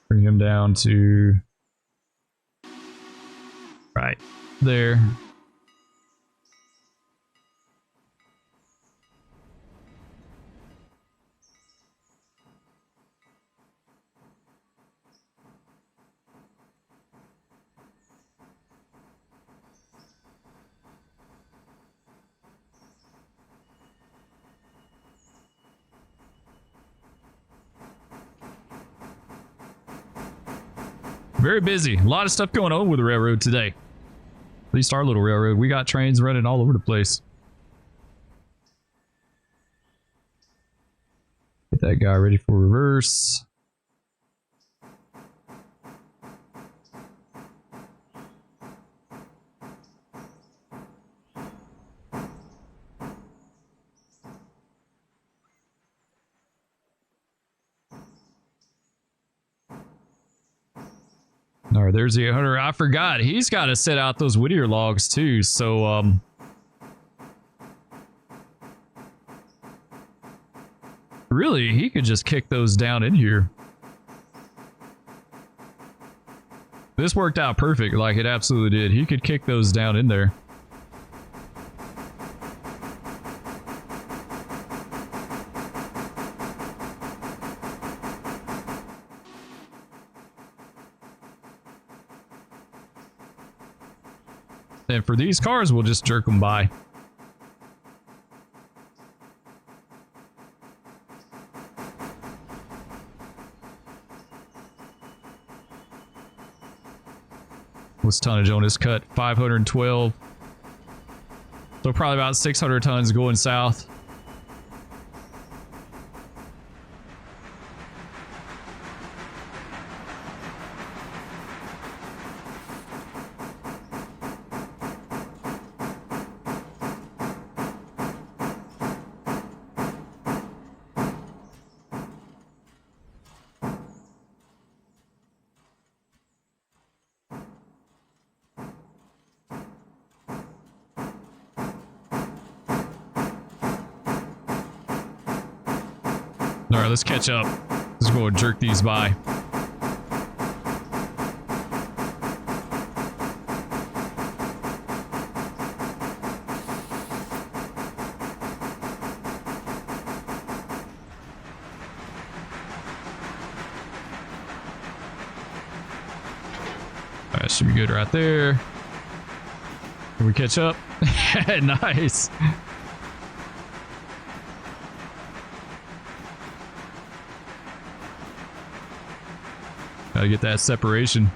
Bring him down to right there. Very busy. A lot of stuff going on with the railroad today. At least our little railroad. We got trains running all over the place. Get that guy ready for reverse. All right, there's the 800. I forgot. He's got to set out those Whittier logs too. So, really, he could just kick those down in here. This worked out perfect, like it absolutely did. He could kick those down in there. And for these cars, we'll just jerk them by. What's tonnage on this cut? 512. So probably about 600 tons going south. All right, let's catch up. Let's go and jerk these by. All right, should be good right there. Can we catch up? Nice. Gotta get that separation.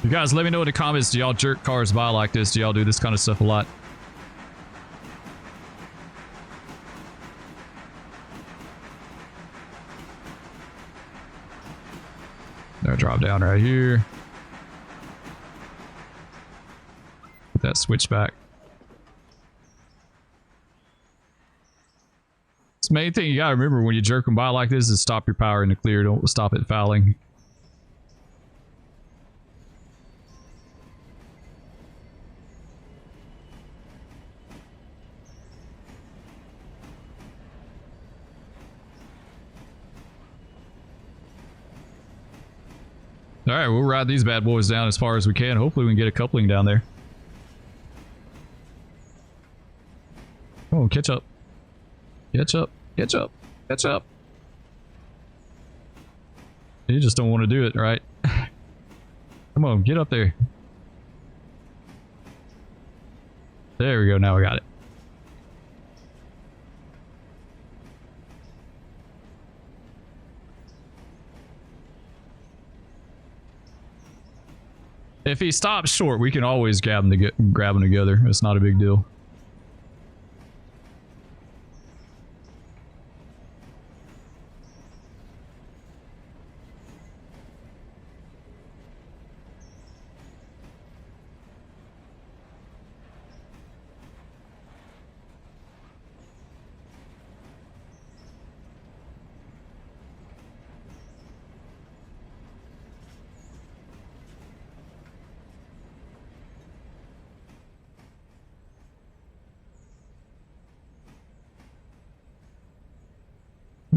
You guys, let me know in the comments, do y'all jerk cars by like this? Do y'all do this kind of stuff a lot? There, drop down right here. That switchback. This main thing you gotta remember when you jerk them by like this is stop your power in the clear. Don't stop it fouling. All right, we'll ride these bad boys down as far as we can. Hopefully we can get a coupling down there. Come on, catch up. Catch up. Catch up. Catch up. You just don't want to do it, right? Come on, get up there. There we go. Now we got it. If he stops short, we can always grab them together. It's not a big deal.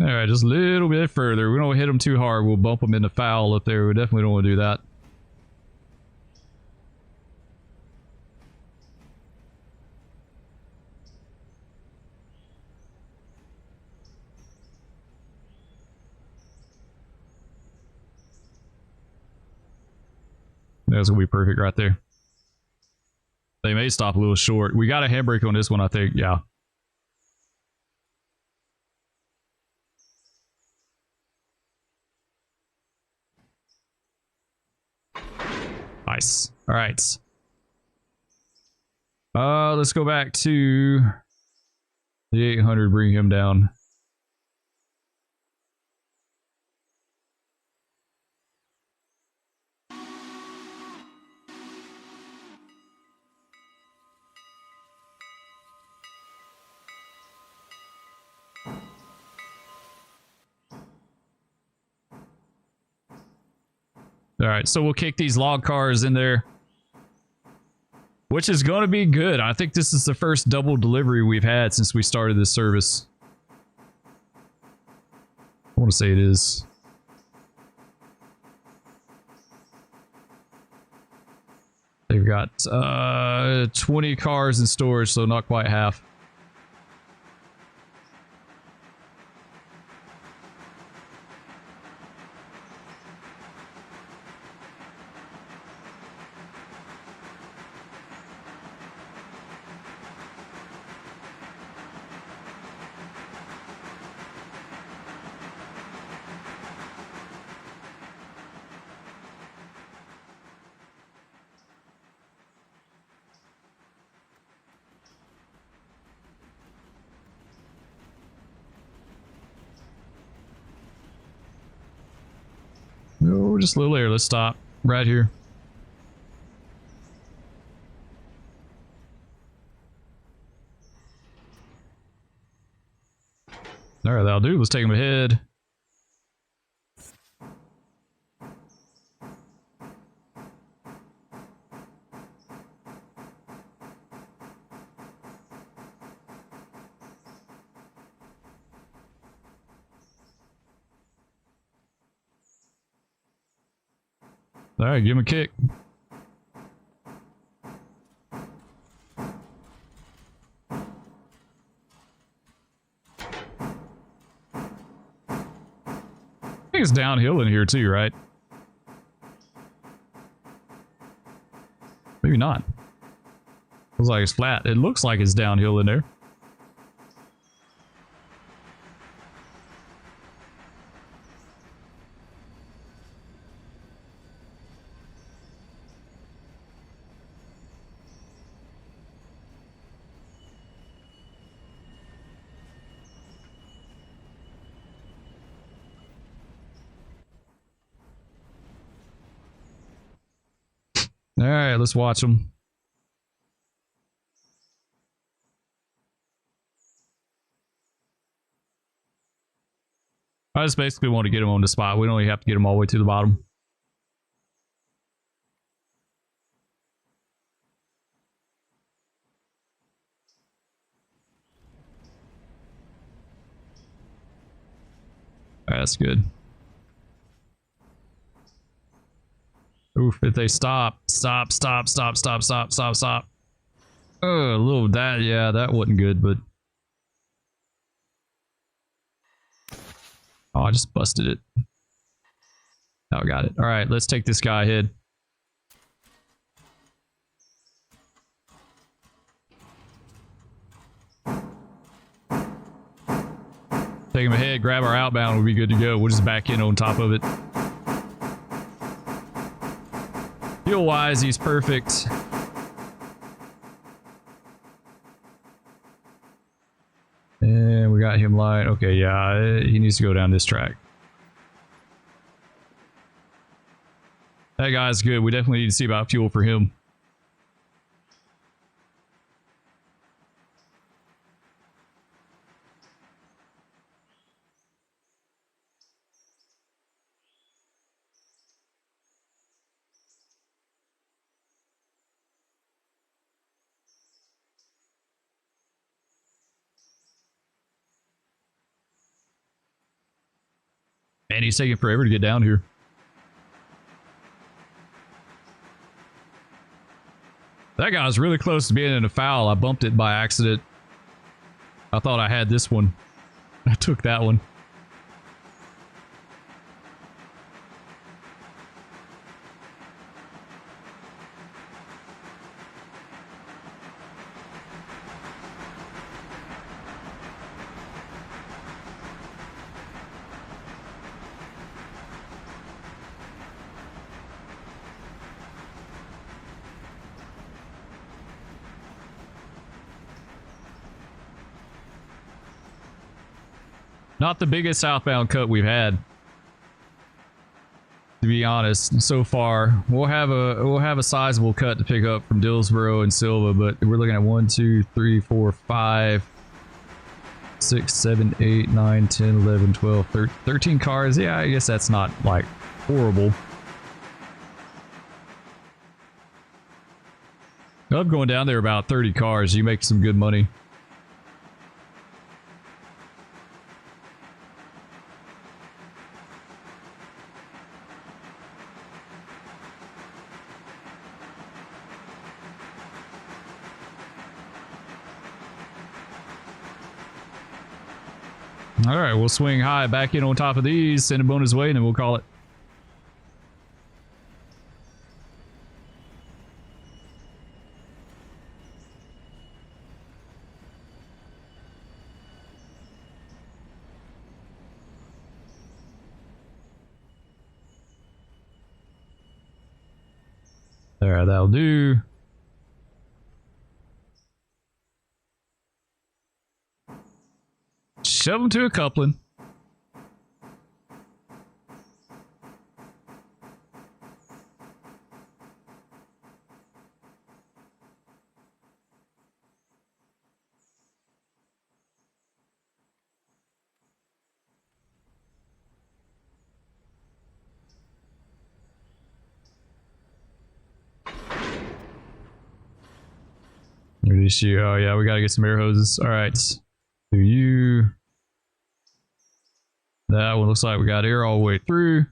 All right, just a little bit further. We don't hit them too hard. We'll bump them into foul up there. We definitely don't want to do that. That's gonna be perfect right there. They may stop a little short. We got a handbrake on this one, I think. Yeah. Nice. All right. Let's go back to the 800. Bring him down. All right, so we'll kick these log cars in there, which is going to be good. I think this is the first double delivery we've had since we started this service. I want to say it is. They've got 20 cars in storage, so not quite half. we're just a little later. Let's stop right here. All right, that'll do. Let's take him ahead. All right, give him a kick. I think it's downhill in here too, right? Maybe not. Looks like it's flat. It looks like it's downhill in there. All right, let's watch them. I just basically want to get them on the spot. We don't even have to get them all the way to the bottom. All right, that's good. Oof, if they stop. Oh, a little that, yeah, that wasn't good, but... Oh, I just busted it. Oh, got it. All right, let's take this guy ahead. Take him ahead, grab our outbound, we'll be good to go. We'll just back in on top of it. Fuel-wise, he's perfect. And we got him lying. Okay, yeah, he needs to go down this track. That guy's good. We definitely need to see about fuel for him. Man, he's taking forever to get down here. That guy was really close to being in a foul. I bumped it by accident. I thought I had this one. I took that one. Not the biggest southbound cut we've had, to be honest, so far. We'll have a sizable cut to pick up from Dillsboro and Sylva, but we're looking at 1, 2, 3, 4, 5, 6, 7, 8, 9, 10, 11, 12, 13 cars. Yeah, I guess that's not like horrible. I'm going down there about 30 cars. You make some good money. All right, we'll swing high back in on top of these, send a bonus way, and then we'll call it. There, that'll do. Shove them to a coupling. issue. Oh yeah, we gotta get some air hoses. All right, do you? That one looks like we got air all the way through.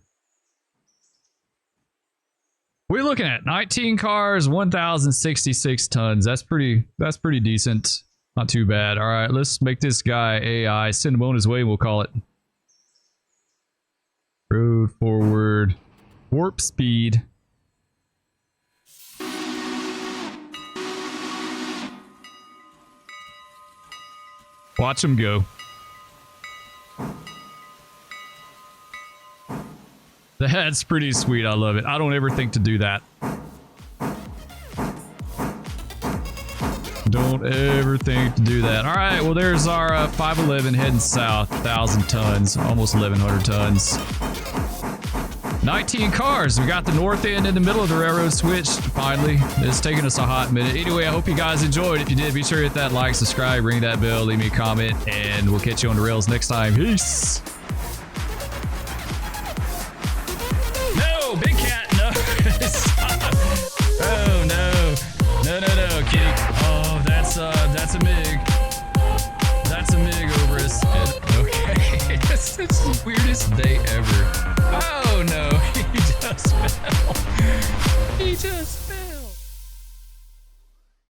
We're looking at 19 cars, 1,066 tons. That's pretty decent. Not too bad. All right, let's make this guy AI. Send him on his way. We'll call it. Road forward. Warp speed. Watch him go. That's pretty sweet. I love it. I don't ever think to do that. Don't ever think to do that. All right, well, there's our 511 heading south, 1,000 tons, almost 1,100 tons. 19 cars. We got the north end in the middle of the railroad switched. Finally, it's taken us a hot minute. Anyway, I hope you guys enjoyed. If you did, be sure to hit that like, subscribe, ring that bell, leave me a comment, and we'll catch you on the rails next time. Peace. No, big cat. No. Oh no. No, kitty. Oh, that's a MiG. That's a MiG over us. Okay, it's the weirdest day ever. Oh no, he just fell. He just fell.